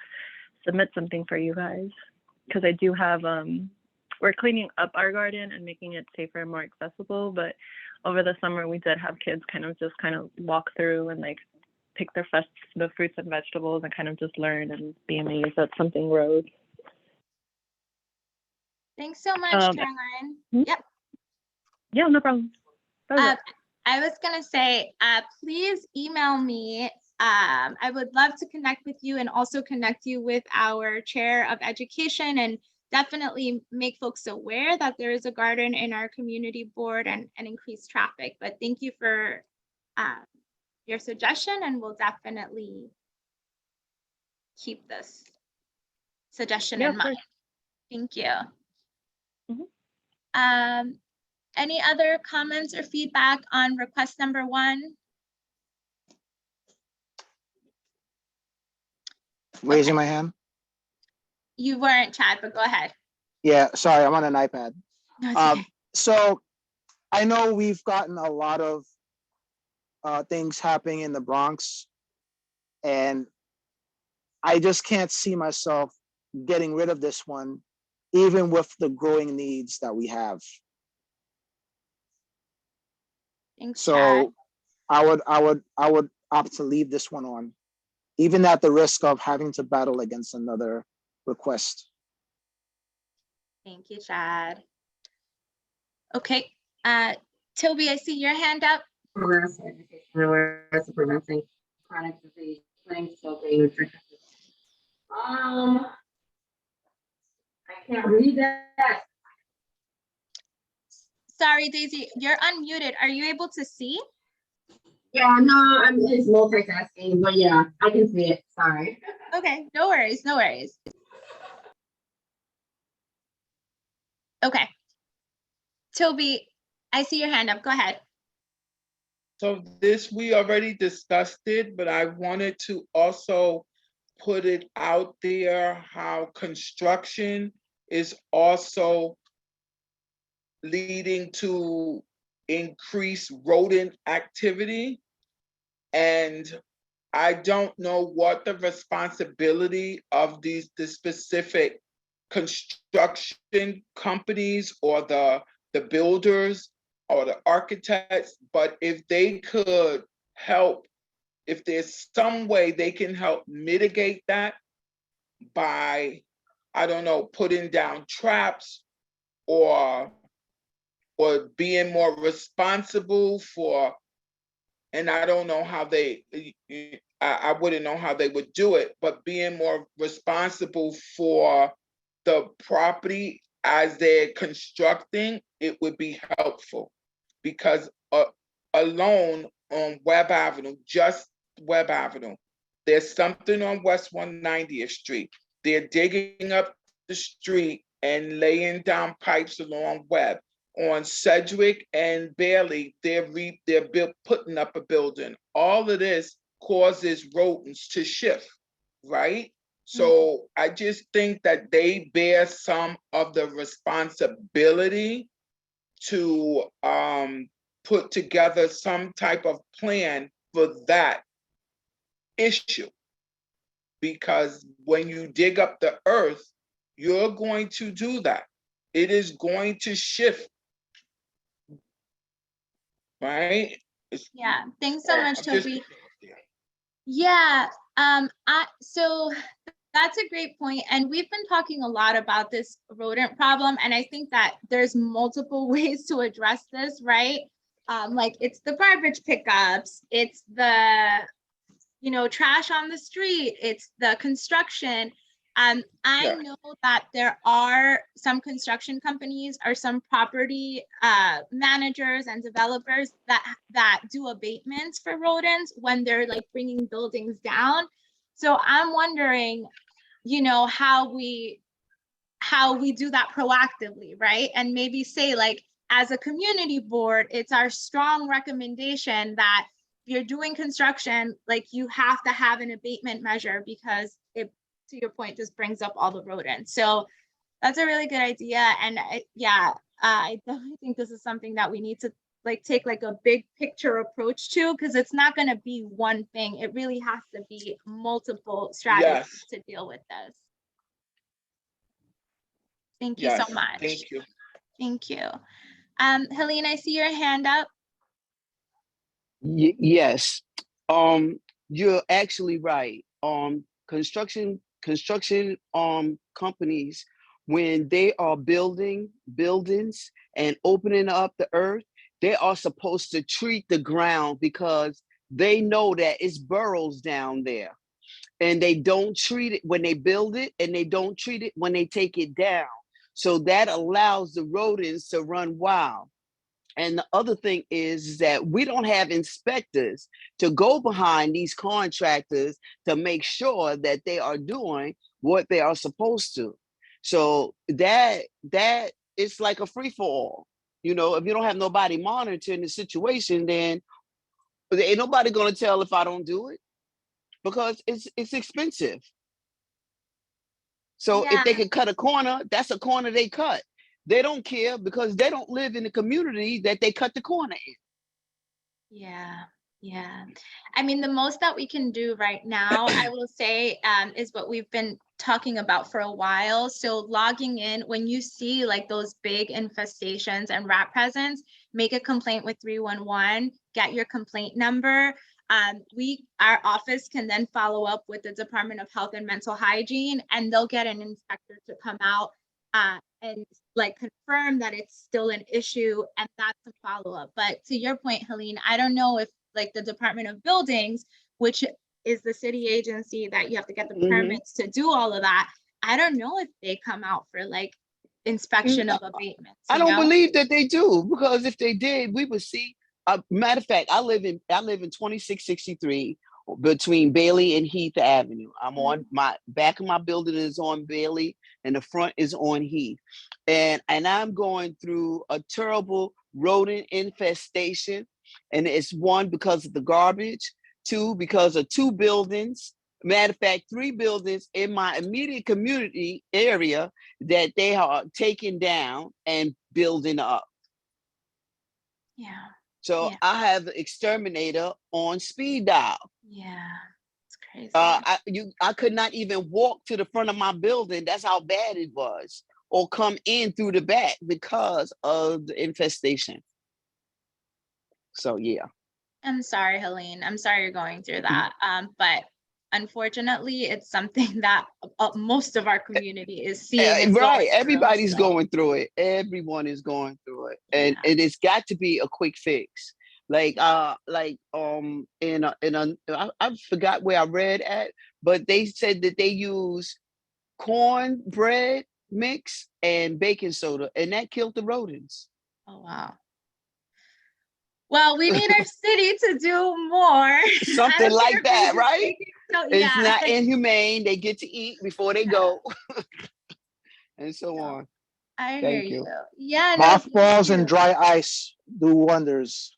submit something for you guys, because I do have we're cleaning up our garden and making it safer and more accessible, but over the summer we did have kids kind of walk through and like pick the fruits and vegetables and kind of just learn and be amazed that something grows. Thanks so much, Caroline. Yep. Yeah, no problem. I was gonna say, please email me. I would love to connect with you and also connect you with our chair of education, and definitely make folks aware that there is a garden in our community board and increase traffic. But thank you for your suggestion, and we'll definitely keep this suggestion in mind. Thank you. Any other comments or feedback on request number 1? Raising my hand. You weren't, Chad, but go ahead. Yeah, sorry, I'm on an iPad. No, it's okay. So I know we've gotten a lot of things happening in the Bronx, and I just can't see myself getting rid of this one, even with the growing needs that we have. Thanks, So Chad. I would opt to leave this one on, even at the risk of having to battle against another request. Thank you, Chad. Okay, Toby, I see your hand up. Awareness, education, awareness of preventing chronic disease, playing smoking, nutrition. I can't read that. Sorry, Daisy, you're unmuted. Are you able to see? Yeah, no, I'm just multitasking, but yeah, I can see it. Sorry. Okay, no worries, no worries. Okay. Toby, I see your hand up. Go ahead. So this, we already discussed it, but I wanted to also put it out there how construction is also leading to increased rodent activity. And I don't know what the responsibility of the specific construction companies or the builders or the architects, but if they could help, if there's some way they can help mitigate that by, I don't know, putting down traps or being more responsible for, and I don't know how they, I wouldn't know how they would do it, but being more responsible for the property as they're constructing, it would be helpful. Because alone on Webb Avenue, just Webb Avenue, there's something on West 190th Street. They're digging up the street and laying down pipes along Webb. On Sedgwick and Bailey, they're putting up a building. All of this causes rodents to shift, right? So I just think that they bear some of the responsibility to put together some type of plan for that issue. Because when you dig up the earth, you're going to do that. It is going to shift, right? Yeah, thanks so much, I'm just- Toby. Yeah, so that's a great point. And we've been talking a lot about this rodent problem. And I think that there's multiple ways to address this, right? Like it's the garbage pickups, it's the, trash on the street, it's the construction. I know that there are some construction companies or some property managers and developers that do abatements for rodents when they're like bringing buildings down. So I'm wondering, how we do that proactively, right? And maybe say like, as a community board, it's our strong recommendation that if you're doing construction, like you have to have an abatement measure because it, to your point, just brings up all the rodents. So that's a really good idea. And I definitely think this is something that we need to like take like a big picture approach to, because it's not going to be one thing. It really has to be multiple strategies to deal with this. Thank you so much. Thank you. Thank you. Helene, I see your hand up. Yes. You're actually right. Construction companies, when they are building buildings and opening up the earth, they are supposed to treat the ground because they know that it's burrows down there. And they don't treat it when they build it, and they don't treat it when they take it down. So that allows the rodents to run wild. And the other thing is that we don't have inspectors to go behind these contractors to make sure that they are doing what they are supposed to. So that it's like a free for all. If you don't have nobody monitoring the situation, then ain't nobody gonna tell if I don't do it, because it's expensive. So if they can cut a corner, that's a corner they cut. They don't care because they don't live in the community that they cut the corner in. Yeah. I mean, the most that we can do right now, I will say, is what we've been talking about for a while. So logging in, when you see like those big infestations and rat presence, make a complaint with 311, get your complaint number. Our office can then follow up with the Department of Health and Mental Hygiene, and they'll get an inspector to come out and like confirm that it's still an issue, and that's a follow-up. But to your point, Helene, I don't know if like the Department of Buildings, which is the city agency that you have to get the permits to do all of that, I don't know if they come out for like inspection of abatements. I you don't know? believe that they do, because if they did, we would see. Matter of fact, I live in 2663 between Bailey and Heath Avenue. I'm on my back of my building is on Bailey and the front is on Heath. And I'm going through a terrible rodent infestation. And it's one, because of the garbage, two, because of two buildings. Matter of fact, three buildings in my immediate community area that they are taking down and building up. Yeah. So Yeah. I have the exterminator on speed dial. Yeah. It's crazy. I could not even walk to the front of my building. That's how bad it was, or come in through the back because of the infestation. So yeah. I'm sorry, Helene. I'm sorry you're going through that. But unfortunately, it's something that most of our community is seeing. And Right. going Everybody's through, so. going through it. Everyone is going through it. Yeah. And it's got to be a quick fix. Like I forgot where I read at, but they said that they use cornbread mix and baking soda, and that killed the rodents. Oh, wow. Well, we need our city to do more. Something like that, right? So, It's yeah. not inhumane. They get to eat before they go. And so on. I hear Thank you. you. Yeah. No, Mothballs thank and you. dry ice do wonders.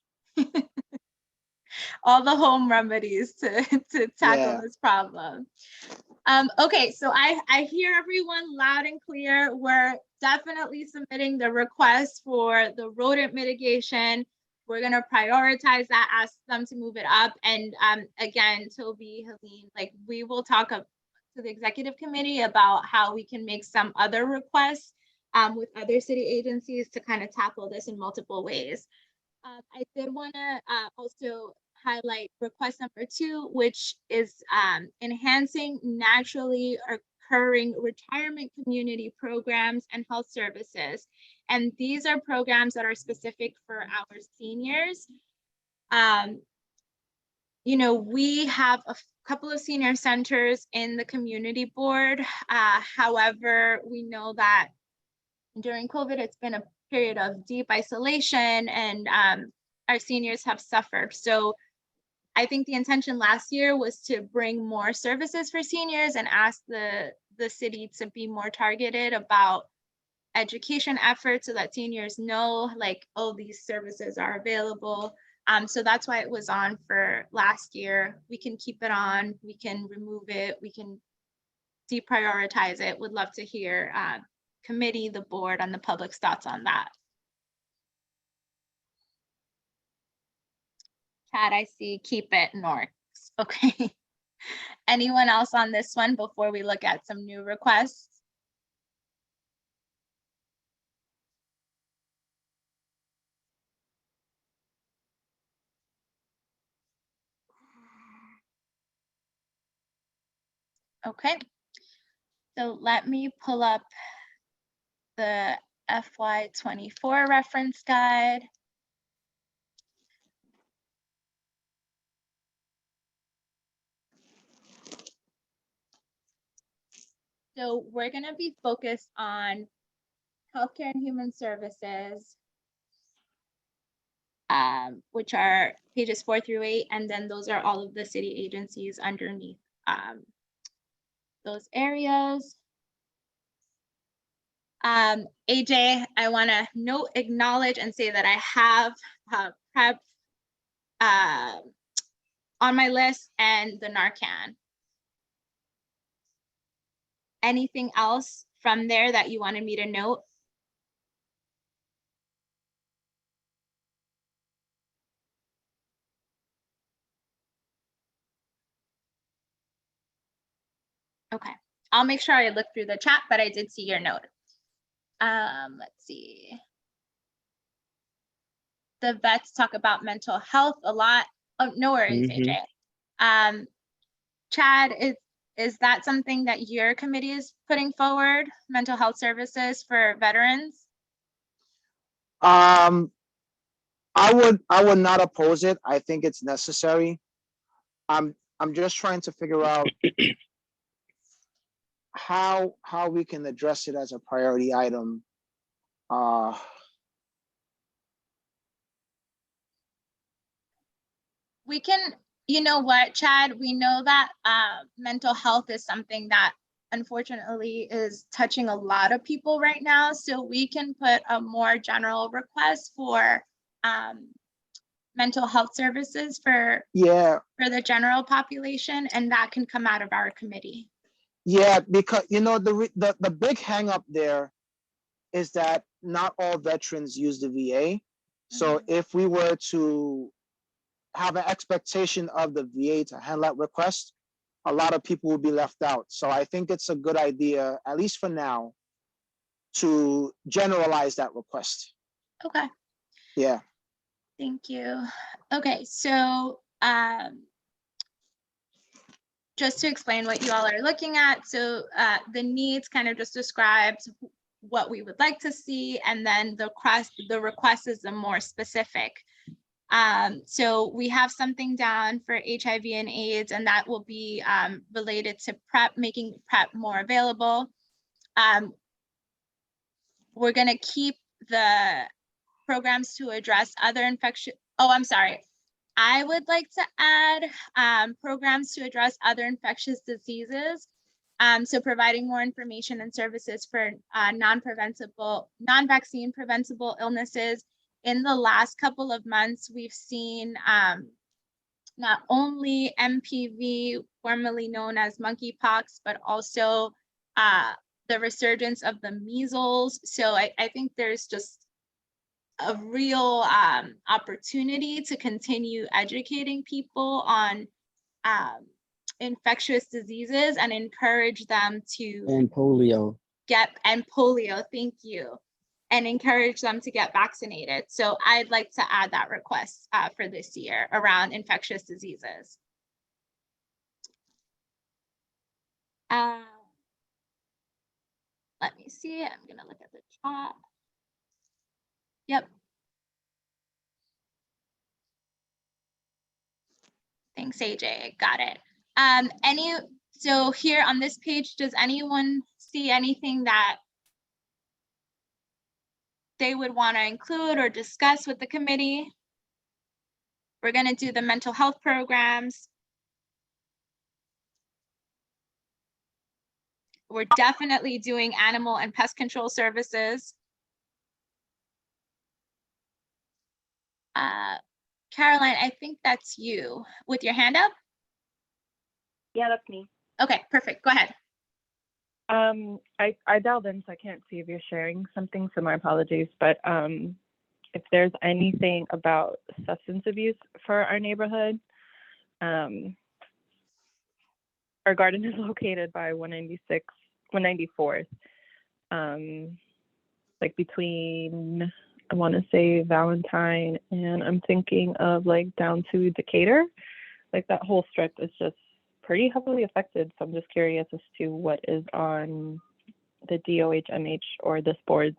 All the home remedies to tackle Yeah. this problem. Okay, so I hear everyone loud and clear. We're definitely submitting the request for the rodent mitigation. We're gonna prioritize that, ask them to move it up. And again, Toby, Helene, like we will talk up to the executive committee about how we can make some other requests with other city agencies to kind of tackle this in multiple ways. I did wanna also highlight request number 2, which is enhancing naturally occurring retirement community programs and health services. And these are programs that are specific for our seniors. We have a couple of senior centers in the community board. However, we know that during COVID, it's been a period of deep isolation, and our seniors have suffered. So I think the intention last year was to bring more services for seniors and ask the city to be more targeted about education efforts so that seniors know, like, oh, these services are available. So that's why it was on for last year. We can keep it on, we can remove it, we can deprioritize it. Would love to hear committee, the board, and the public's thoughts on that. Chad, I see keep it North. Okay. Anyone else on this one before we look at some new requests? Okay. So let me pull up the FY24 reference guide. So we're going to be focused on healthcare and human services, which are pages 4 through 8, and then those are all of the city agencies underneath those areas. AJ, I want to note, acknowledge, and say that I have PrEP on my list and the Narcan. Anything else from there that you wanted me to note? Okay, I'll make sure I look through the chat, but I did see your note. Let's see. The vets talk about mental health a lot. Oh, no worries, AJ. Chad, Is that something that your committee is putting forward, mental health services for veterans? I would not oppose it. I think it's necessary. I'm just trying to figure out how we can address it as a priority item. We can, you know what, Chad, we know that mental health is something that unfortunately is touching a lot of people right now. So we can put a more general request for mental health services for the general population, and that can come out of our committee. Yeah, because you know the big hang up there is that not all veterans use the VA. So if we were to have an expectation of the VA to handle that request, a lot of people will be left out. So I think it's a good idea, at least for now, to generalize that request. Okay. Yeah. Thank you. Okay, so just to explain what you all are looking at, so the needs kind of just describes what we would like to see, and then the request is the more specific. So we have something down for HIV and AIDS, and that will be related to PrEP, making PrEP more available. We're going to keep the programs to address other infection. Oh, I'm sorry. I would like to add programs to address other infectious diseases. So providing more information and services for non-vaccine preventable illnesses. In the last couple of months, we've seen not only MPV, formerly known as monkeypox, but also the resurgence of the measles. So I think there's just a real opportunity to continue educating people on infectious diseases and encourage them to polio. Polio, thank you, and encourage them to get vaccinated. So I'd like to add that request for this year around infectious diseases. Let me see, I'm gonna look at the chat. Yep. Thanks, AJ, got it. So here on this page, does anyone see anything that they would want to include or discuss with the committee? We're going to do the mental health programs. We're definitely doing animal and pest control services. Caroline, I think that's you with your hand up. Yeah, that's me. Okay, perfect. Go ahead. I dialed in, so I can't see if you're sharing something, so my apologies. But if there's anything about substance abuse for our neighborhood, our garden is located by 194th, like between, I want to say Valentine, and I'm thinking of like down to Decatur. Like that whole strip is just pretty heavily affected. So I'm just curious as to what is on the DOH-MH or this board's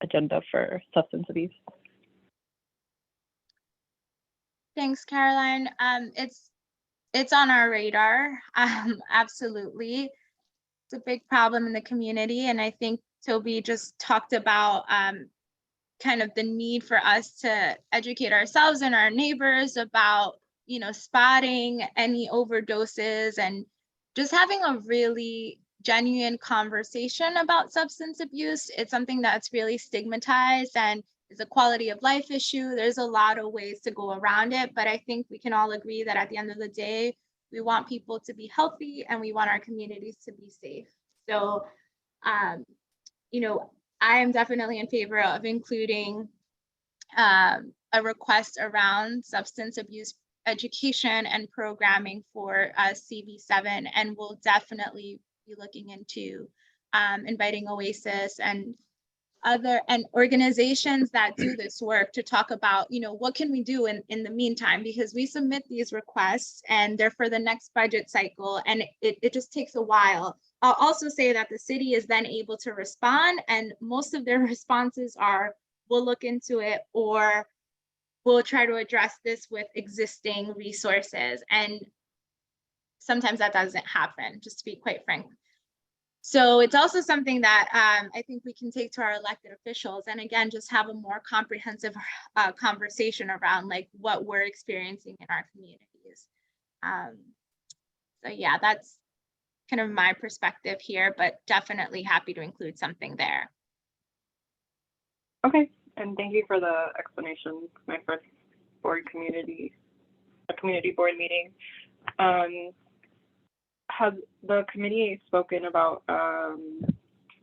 agenda for substance abuse. Thanks, Caroline. It's on our radar. Absolutely. It's a big problem in the community. And I think Toby just talked about kind of the need for us to educate ourselves and our neighbors about, you know, spotting any overdoses and just having a really genuine conversation about substance abuse. It's something that's really stigmatized and is a quality of life issue. There's a lot of ways to go around it, but I think we can all agree that at the end of the day, we want people to be healthy and we want our communities to be safe. So, you know, I am definitely in favor of including a request around substance abuse education and programming for CV7, and we'll definitely be looking into inviting Oasis and other and organizations that do this work to talk about, you know, what can we do in the meantime, because we submit these requests and they're for the next budget cycle, and it just takes a while. I'll also say that the city is then able to respond, and most of their responses are, we'll look into it, or we'll try to address this with existing resources. And sometimes that doesn't happen, just to be quite frank. So it's also something that I think we can take to our elected officials, and again, just have a more comprehensive conversation around like what we're experiencing in our communities. So yeah, that's kind of my perspective here, but definitely happy to include something there. Okay, and thank you for the explanation. My first community board meeting. Has the committee spoken about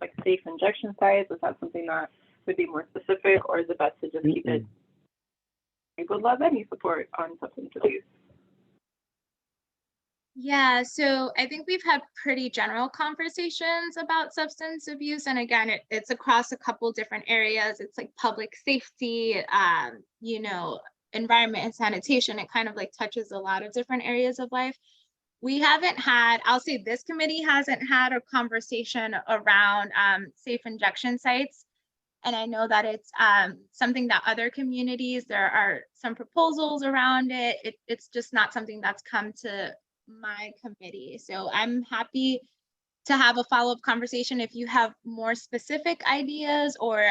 like safe injection sites? Is that something that would be more specific, or is it best to just keep it? We would love any support on substance abuse. Yeah, so I think we've had pretty general conversations about substance abuse. And again, it's across a couple different areas. It's like public safety, you know, environment and sanitation. It kind of like touches a lot of different areas of life. We haven't had, I'll say this committee hasn't had a conversation around safe injection sites. And I know that it's something that other communities, there are some proposals around it. It's just not something that's come to my committee. So I'm happy to have a follow-up conversation if you have more specific ideas, or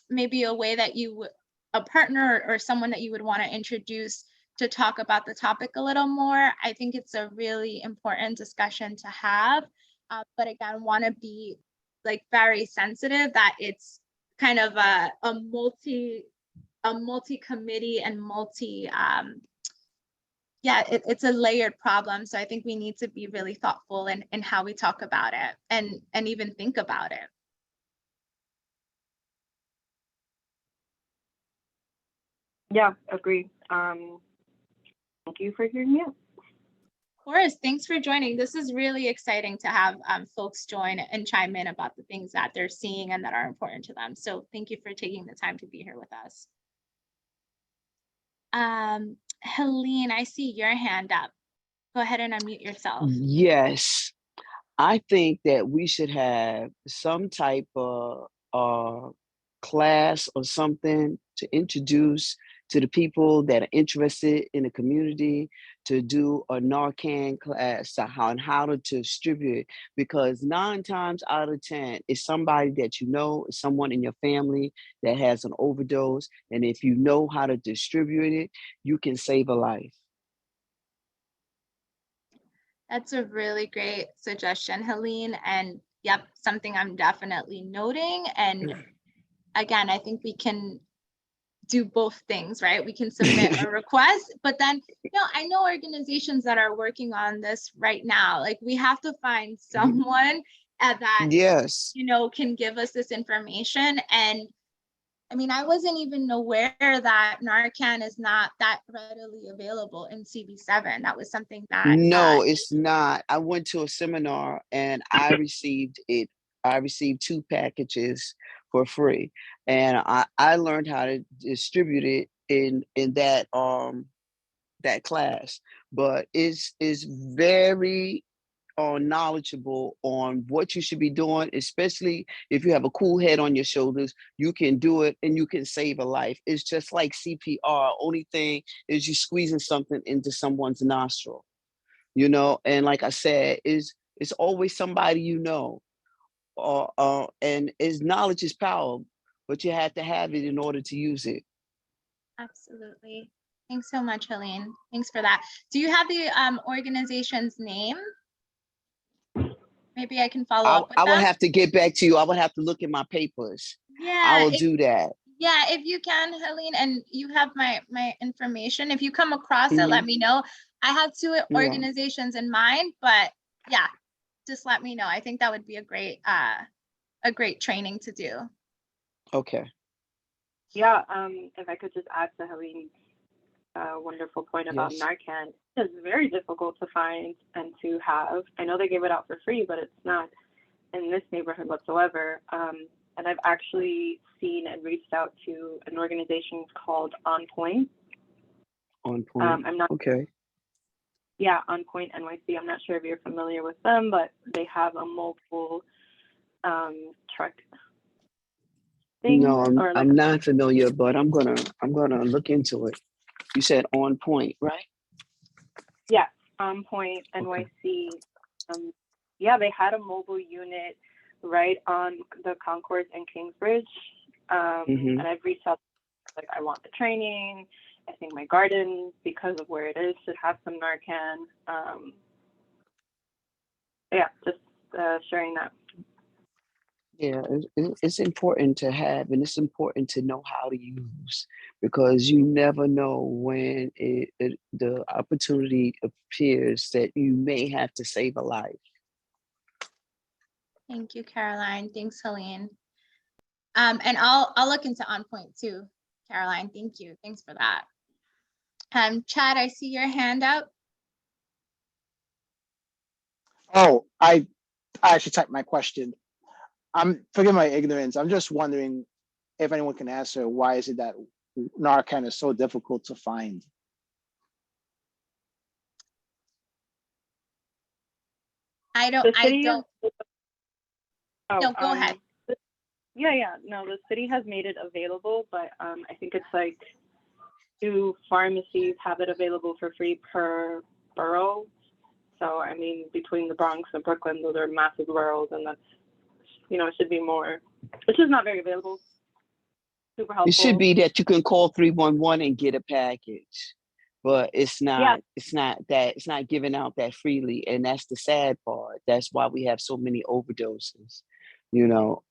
maybe a way that you, a partner or someone that you would want to introduce to talk about the topic a little more. I think it's a really important discussion to have, but again, want to be like very sensitive that it's kind of a multi committee and it's a layered problem. So I think we need to be really thoughtful in how we talk about it and even think about it. Yeah, agree. Thank you for hearing me out. Of course, thanks for joining. This is really exciting to have folks join and chime in about the things that they're seeing and that are important to them. So thank you for taking the time to be here with us. Helene, I see your hand up. Go ahead and unmute yourself. Yes, I think that we should have some type of class or something to introduce to the people that are interested in the community, to do a Narcan class on how to distribute it, because 9 times out of 10 it's somebody that you know, someone in your family that has an overdose, and if you know how to distribute it, you can save a life. That's a really great suggestion, Helene. And yep, something I'm definitely noting. And again, I think we can do both things, right? We can submit a request, but then, you know, I know organizations that are working on this right now. Like, we have to find someone that, Yes. you know, can give us this information. And I mean, I wasn't even aware that Narcan is not that readily available in CB7. That was something that No, it's not. I went to a seminar and I received it. I received 2 packages for free, and I learned how to distribute it in that that class. But it's very knowledgeable on what you should be doing, especially if you have a cool head on your shoulders. You can do it and you can save a life. It's just like CPR. Only thing is you squeezing something into someone's nostril, you know. And like I said, it's always somebody you know, and knowledge is power, but you have to have it in order to use it. Absolutely. Thanks so much, Helene. Thanks for that. Do you have the organization's name? Maybe I can follow up with I will them. have to get back to you. I will have to look at my papers. Yeah, I will do that. Yeah, if you can, Helene, and you have my information. If you come across it, let me know. I have 2 organizations in mind, but yeah, just let me know. I think that would be a great training to do. Okay. Yeah, if I could just add to Helene's wonderful point about Narcan, it's very difficult to find and to have. I know they give it out for free, but it's not in this neighborhood whatsoever. And I've actually seen and reached out to an organization called On Point. On point. I'm not, Okay. yeah, On Point NYC. I'm not sure if you're familiar with them, but they have a mobile truck thing. No, or like, I'm not familiar, but I'm gonna look into it. You said On Point, right? yeah, On Point Okay. NYC. Yeah, they had a mobile unit right on the concourse in Kingsbridge. Mhm. And I've reached out, like, I want the training. I think my garden, because of where it is, should have some Narcan. Yeah, just sharing that. Yeah, it's important to have, and it's important to know how to use, because you never know when the opportunity appears that you may have to save a life. Thank you, Caroline. Thanks, Helene. And I'll look into On Point too, Caroline. Thank you. Thanks for that. Chad, I see your hand up. Oh, I actually typed my question. Forgive my ignorance. I'm just wondering if anyone can answer, why is it that Narcan is so difficult to find? I The don't. city is, No, go ahead. yeah, no, the city has made it available, but I think it's like 2 pharmacies have it available for free per borough. So, I mean, between the Bronx and Brooklyn, those are massive boroughs, and that's, it should be more. It's just not very available. Super helpful. It should be that you can call 311 and get a package, but it's not. Yeah. It's not given out that freely, and that's the sad part. That's why we have so many overdoses. You know,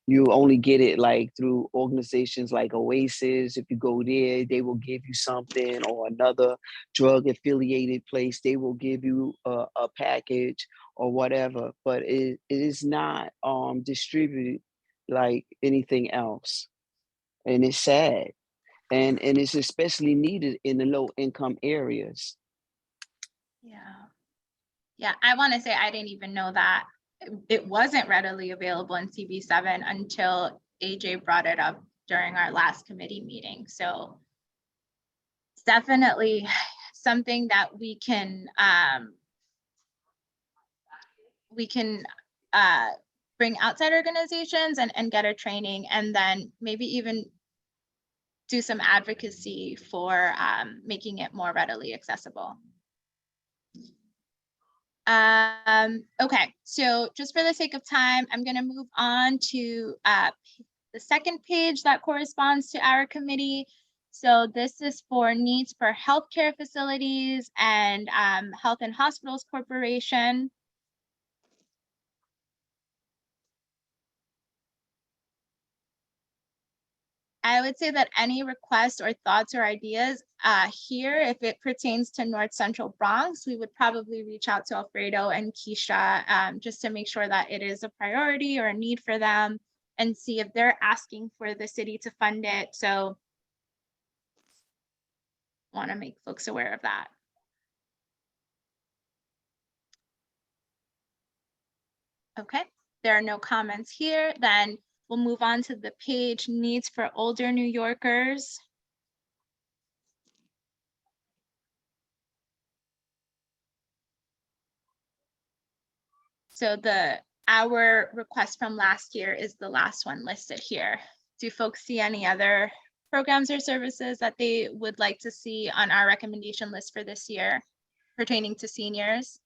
you only get it like through organizations like Oasis. If you go there, they will give you something, or another drug affiliated place, they will give you a package or whatever. But it is not distributed like anything else, and it's sad, and it's especially needed in the low income areas. Yeah, I want to say I didn't even know that it wasn't readily available in CB7 until AJ brought it up during our last committee meeting. So it's definitely something that we can bring outside organizations and get a training, and then maybe even do some advocacy for making it more readily accessible. Okay, so just for the sake of time, I'm going to move on to the second page that corresponds to our committee. So this is for needs for healthcare facilities and Health and Hospitals Corporation. I would say that any requests or thoughts or ideas here, if it pertains to North Central Bronx, we would probably reach out to Alfredo and Keisha just to make sure that it is a priority or a need for them, and see if they're asking for the city to fund it. So want to make folks aware of that. Okay, there are no comments here. Then we'll move on to the page needs for older New Yorkers. So our request from last year is the last one listed here. Do folks see any other programs or services that they would like to see on our recommendation list for this year pertaining to seniors?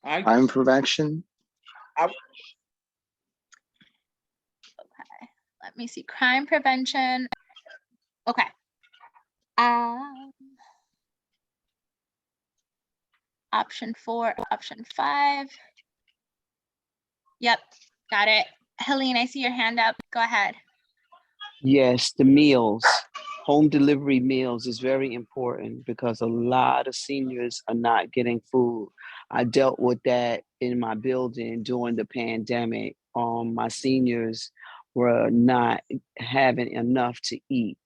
Crime prevention. Okay, let me see, crime prevention. Okay. Option 4, option 5. Yep, got it. Helene, I see your hand up. Go ahead. Yes, the meals, home delivery meals is very important, because a lot of seniors are not getting food. I dealt with that in my building during the pandemic. My seniors were not having enough to eat.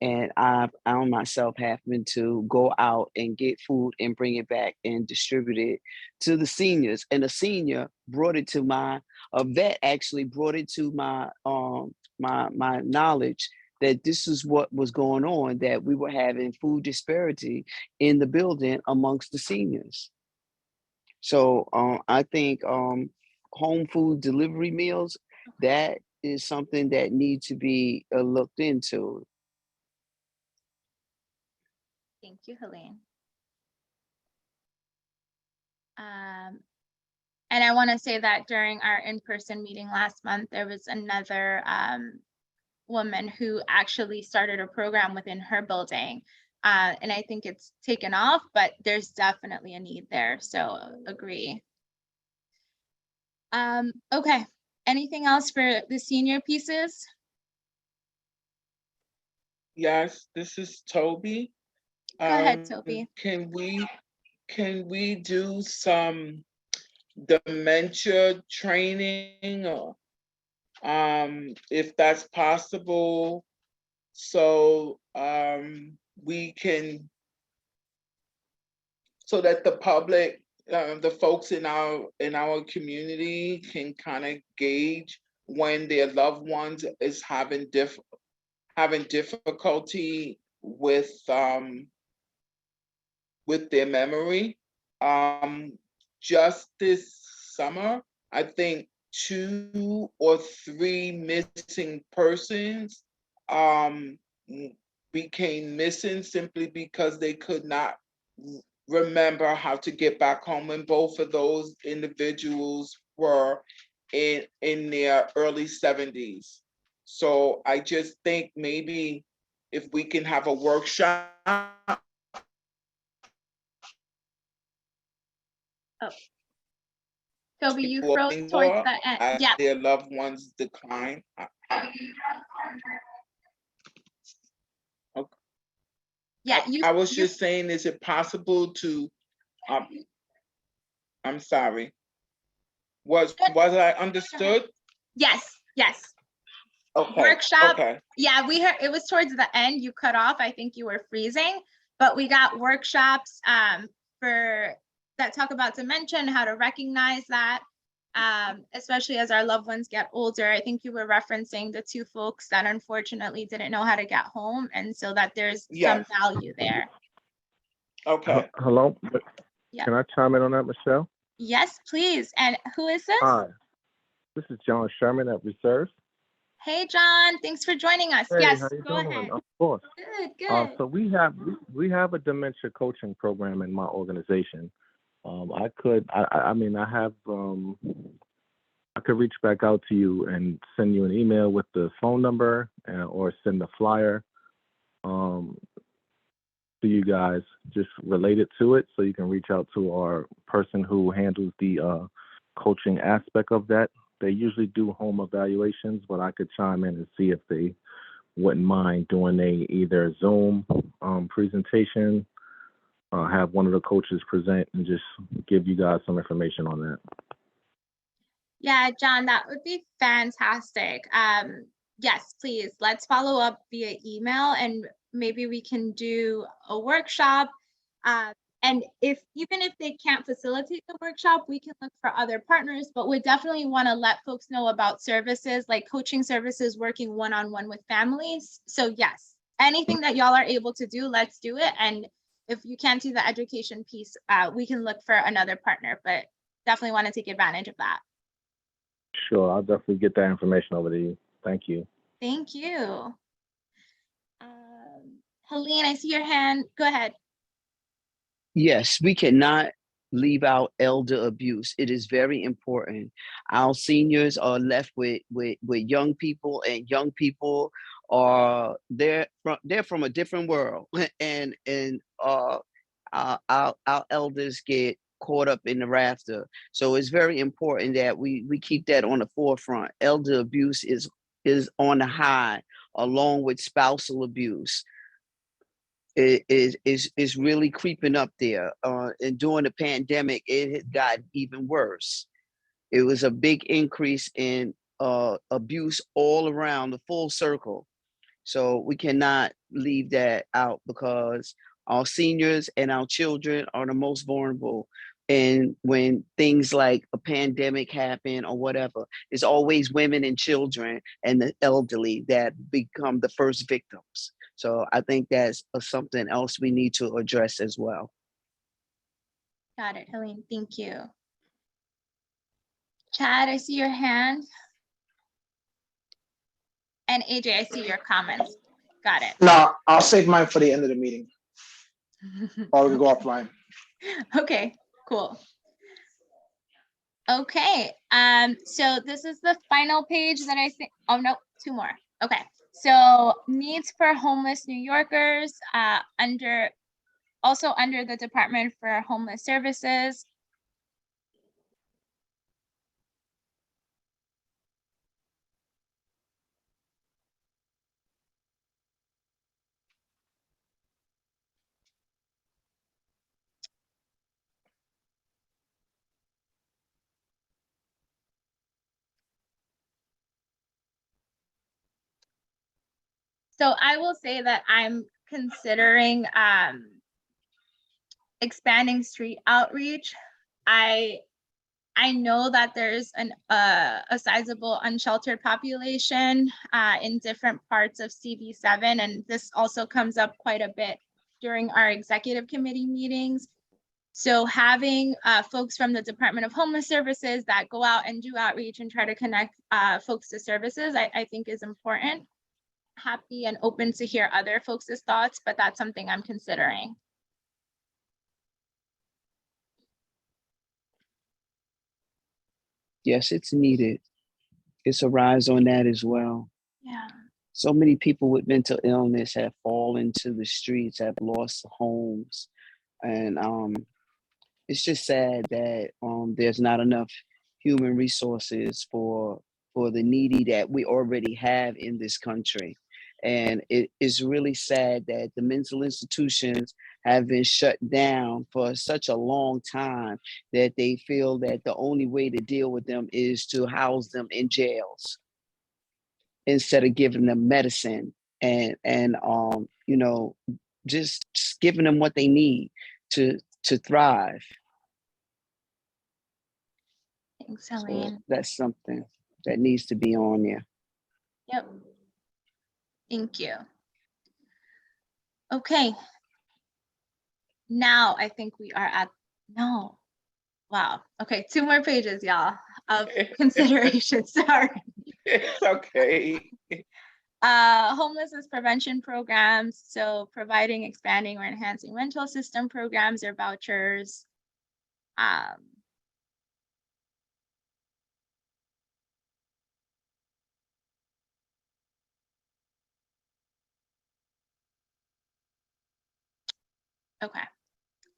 And I found myself having to go out and get food and bring it back and distribute it to the seniors. And a senior brought it to a vet actually brought it to my knowledge that this is what was going on, that we were having food disparity in the building amongst the seniors. So I think home food delivery meals, that is something that needs to be looked into. Thank you, Helene. And I want to say that during our in-person meeting last month, there was another woman who actually started a program within her building. And I think it's taken off, but there's definitely a need there. So agree. Okay. Anything else for the senior pieces? Yes, this is Toby. Go ahead, Toby. Can we do some dementia training, or if that's possible, so we can, so that the public, the folks in our community can kind of gauge when their loved ones is having difficulty with their memory. Just this summer, I think 2 or 3 missing persons became missing simply because they could not remember how to get back home, and both of those individuals were in their early 70s. So I just think maybe if we can have a workshop. Toby, you froze towards the end. As Yeah. their loved ones decline. Okay. Yeah, I was just saying, is it possible to, I'm sorry. Was I understood? Yes. Okay. Workshop. Okay. Yeah, we heard it was towards the end. You cut off. I think you were freezing, but we got workshops for that talk about dementia and how to recognize that, especially as our loved ones get older. I think you were referencing the 2 folks that unfortunately didn't know how to get home, and so that there's some value there. Okay. Hello. Yeah. Can I chime in on that, Michelle? Yes, please. And who is this? Hi. This is John Sherman at Reserve. Hey, John. Thanks for joining us. Hey, Yes, how you go doing? ahead. Of course. Good. So we have a dementia coaching program in my organization. I could reach back out to you and send you an email with the phone number or send a flyer to you guys just related to it, so you can reach out to our person who handles the coaching aspect of that. They usually do home evaluations, but I could chime in and see if they wouldn't mind doing either Zoom presentation, have one of the coaches present and just give you guys some information on that. Yeah, John, that would be fantastic. Yes, please, let's follow up via email, and maybe we can do a workshop. And even if they can't facilitate the workshop, we can look for other partners, but we definitely want to let folks know about services like coaching services, working one-on-one with families. So yes, anything that y'all are able to do, let's do it. And if you can't do the education piece, we can look for another partner, but definitely want to take advantage of that. Sure, I'll definitely get that information over to you. Thank you. Thank you. Helene, I see your hand. Go ahead. Yes, we cannot leave out elder abuse. It is very important. Our seniors are left with young people, and young people are they're from a different world, and our elders get caught up in the rafter. So it's very important that we keep that on the forefront. Elder abuse is on the high, along with spousal abuse. It is really creeping up there. And during the pandemic, it had gotten even worse. It was a big increase in abuse all around the full circle. So we cannot leave that out because our seniors and our children are the most vulnerable. And when things like a pandemic happen or whatever, it's always women and children and the elderly that become the first victims. So I think that's something else we need to address as well. Got it, Helene, thank you. Chad, I see your hand. And AJ, I see your comments. Got it. No, I'll save mine for the end of the meeting, or we can go offline. Okay, cool. Okay, so this is the final page that I think, oh no, two more. Okay, so needs for homeless New Yorkers, also under the Department for Homeless Services. So I will say that I'm considering expanding street outreach. I know that there's a sizable unsheltered population in different parts of CV7, and this also comes up quite a bit during our executive committee meetings. So having folks from the Department of Homeless Services that go out and do outreach and try to connect folks to services, I think is important. Happy and open to hear other folks' thoughts, but that's something I'm considering. Yes, it's needed. It's a rise on that as well. Yeah. So many people with mental illness have fallen to the streets, have lost homes. And it's just sad that there's not enough human resources for the needy that we already have in this country. And it is really sad that the mental institutions have been shut down for such a long time that they feel that the only way to deal with them is to house them in jails instead of giving them medicine and you know, just giving them what they need to thrive. Thanks, So Helene. that's something that needs to be on there. Yep. Thank you. Okay. Now I think we are at, no. Wow. Okay, 2 more pages, y'all, of consideration. Sorry. It's okay. Homelessness prevention programs. So providing, expanding, or enhancing rental system programs or vouchers. Okay,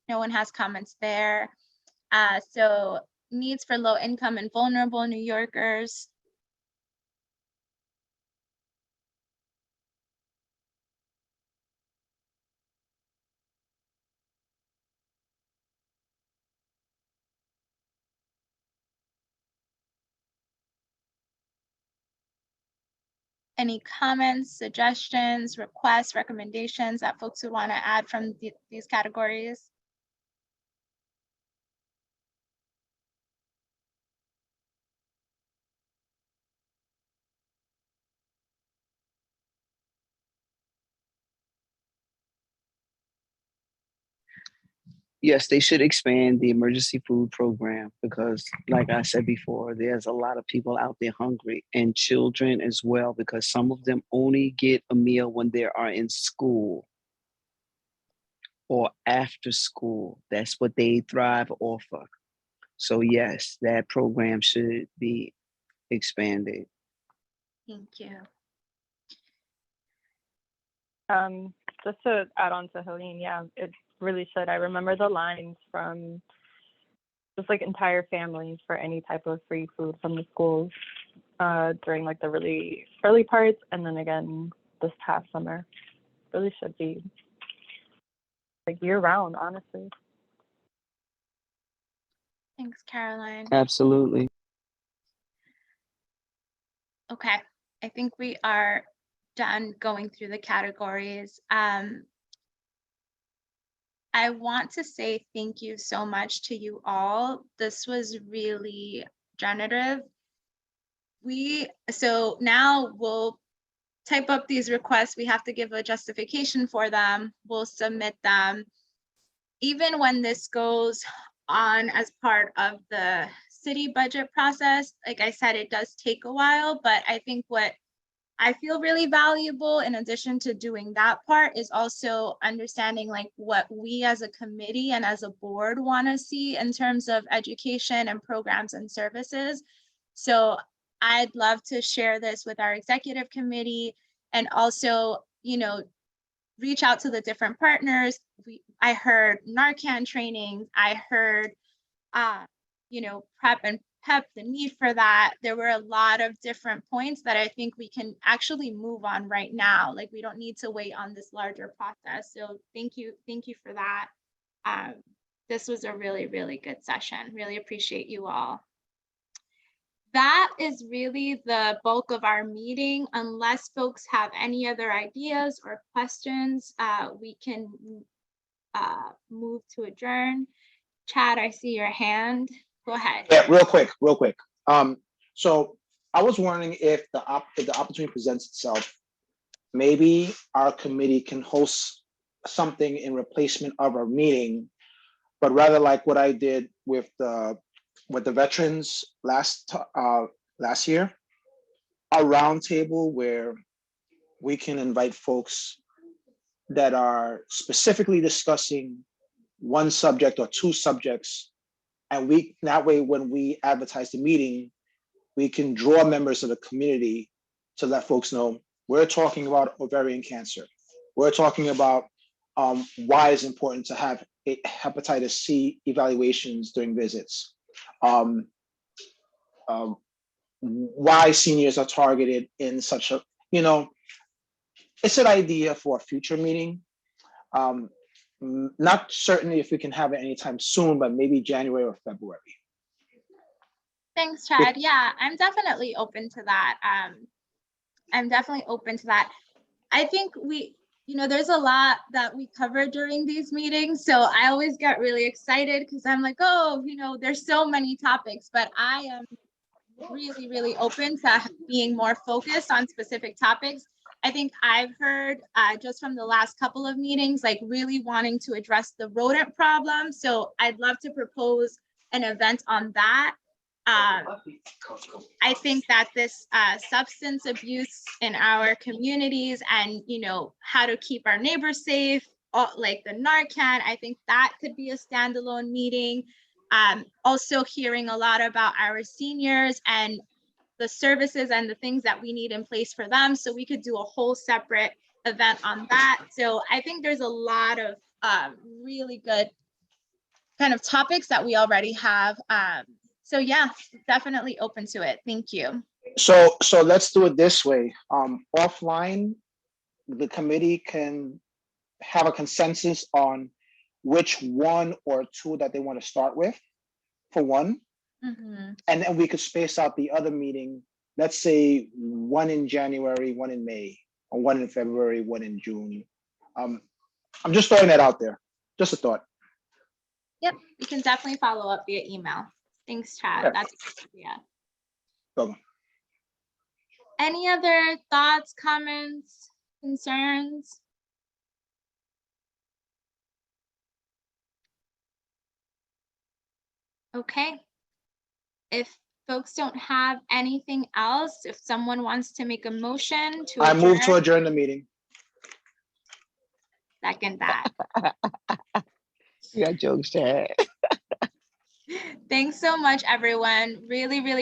no one has comments there. So needs for low income and vulnerable New Yorkers. Any comments, suggestions, requests, recommendations that folks would want to add from these categories? Yes, they should expand the emergency food program because, like I said before, there's a lot of people out there hungry and children as well, because some of them only get a meal when they are in school or after school. That's what they thrive off of. So yes, that program should be expanded. Thank you. Just to add on to Helene, yeah, it really should. I remember the lines from just like entire families for any type of free food from the schools during like the really early parts, and then again this past summer. Really should be like year round, honestly. Thanks, Caroline. Absolutely. Okay, I think we are done going through the categories. I want to say thank you so much to you all. This was really generative. So now we'll type up these requests. We have to give a justification for them. We'll submit them. Even when this goes on as part of the city budget process, like I said, it does take a while, but I think what I feel really valuable in addition to doing that part is also understanding like what we as a committee and as a board want to see in terms of education and programs and services. So I'd love to share this with our executive committee and also, you know, reach out to the different partners. I heard Narcan trainings. I heard, you know, PrEP and PEP, the need for that. There were a lot of different points that I think we can actually move on right now. Like we don't need to wait on this larger process. So thank you for that. This was a really, really good session. Really appreciate you all. That is really the bulk of our meeting. Unless folks have any other ideas or questions, we can move to adjourn. Chad, I see your hand. Go ahead. Yeah, real quick. So I was wondering if the opportunity presents itself, maybe our committee can host something in replacement of our meeting, but rather like what I did with the veterans last year, a roundtable where we can invite folks that are specifically discussing one subject or two subjects, and that way when we advertise the meeting, we can draw members of the community to let folks know we're talking about ovarian cancer. We're talking about why it's important to have hepatitis C evaluations during visits. Why seniors are targeted in such a, it's an idea for a future meeting. Not certainly if we can have it anytime soon, but maybe January or February. Thanks, Chad. Yeah, I'm definitely open to that. I think there's a lot that we cover during these meetings. So I always get really excited because I'm like, oh, there's so many topics, but I am really, really open to being more focused on specific topics. I think I've heard just from the last couple of meetings, like really wanting to address the rodent problem. So I'd love to propose an event on that. I think that this substance abuse in our communities and, how to keep our neighbors safe, like the Narcan, I think that could be a standalone meeting. Also hearing a lot about our seniors and the services and the things that we need in place for them. So we could do a whole separate event on that. So I think there's a lot of really good kind of topics that we already have. So yeah, definitely open to it. Thank you. So let's do it this way. Offline, the committee can have a consensus on which one or two that they want to start with, for one. Mm-hmm. And then we could space out the other meeting, let's say one in January, one in May, or one in February, one in June. I'm just throwing that out there. Just a thought. Yep, we can definitely follow up via email. Thanks, Chad. Yeah. That's a good idea. So, any other thoughts, comments, concerns? Okay. If folks don't have anything else, if someone wants to make a motion to I move to adjourn the meeting. Second that. You got jokes, Chad. Thanks so much, everyone. Really, really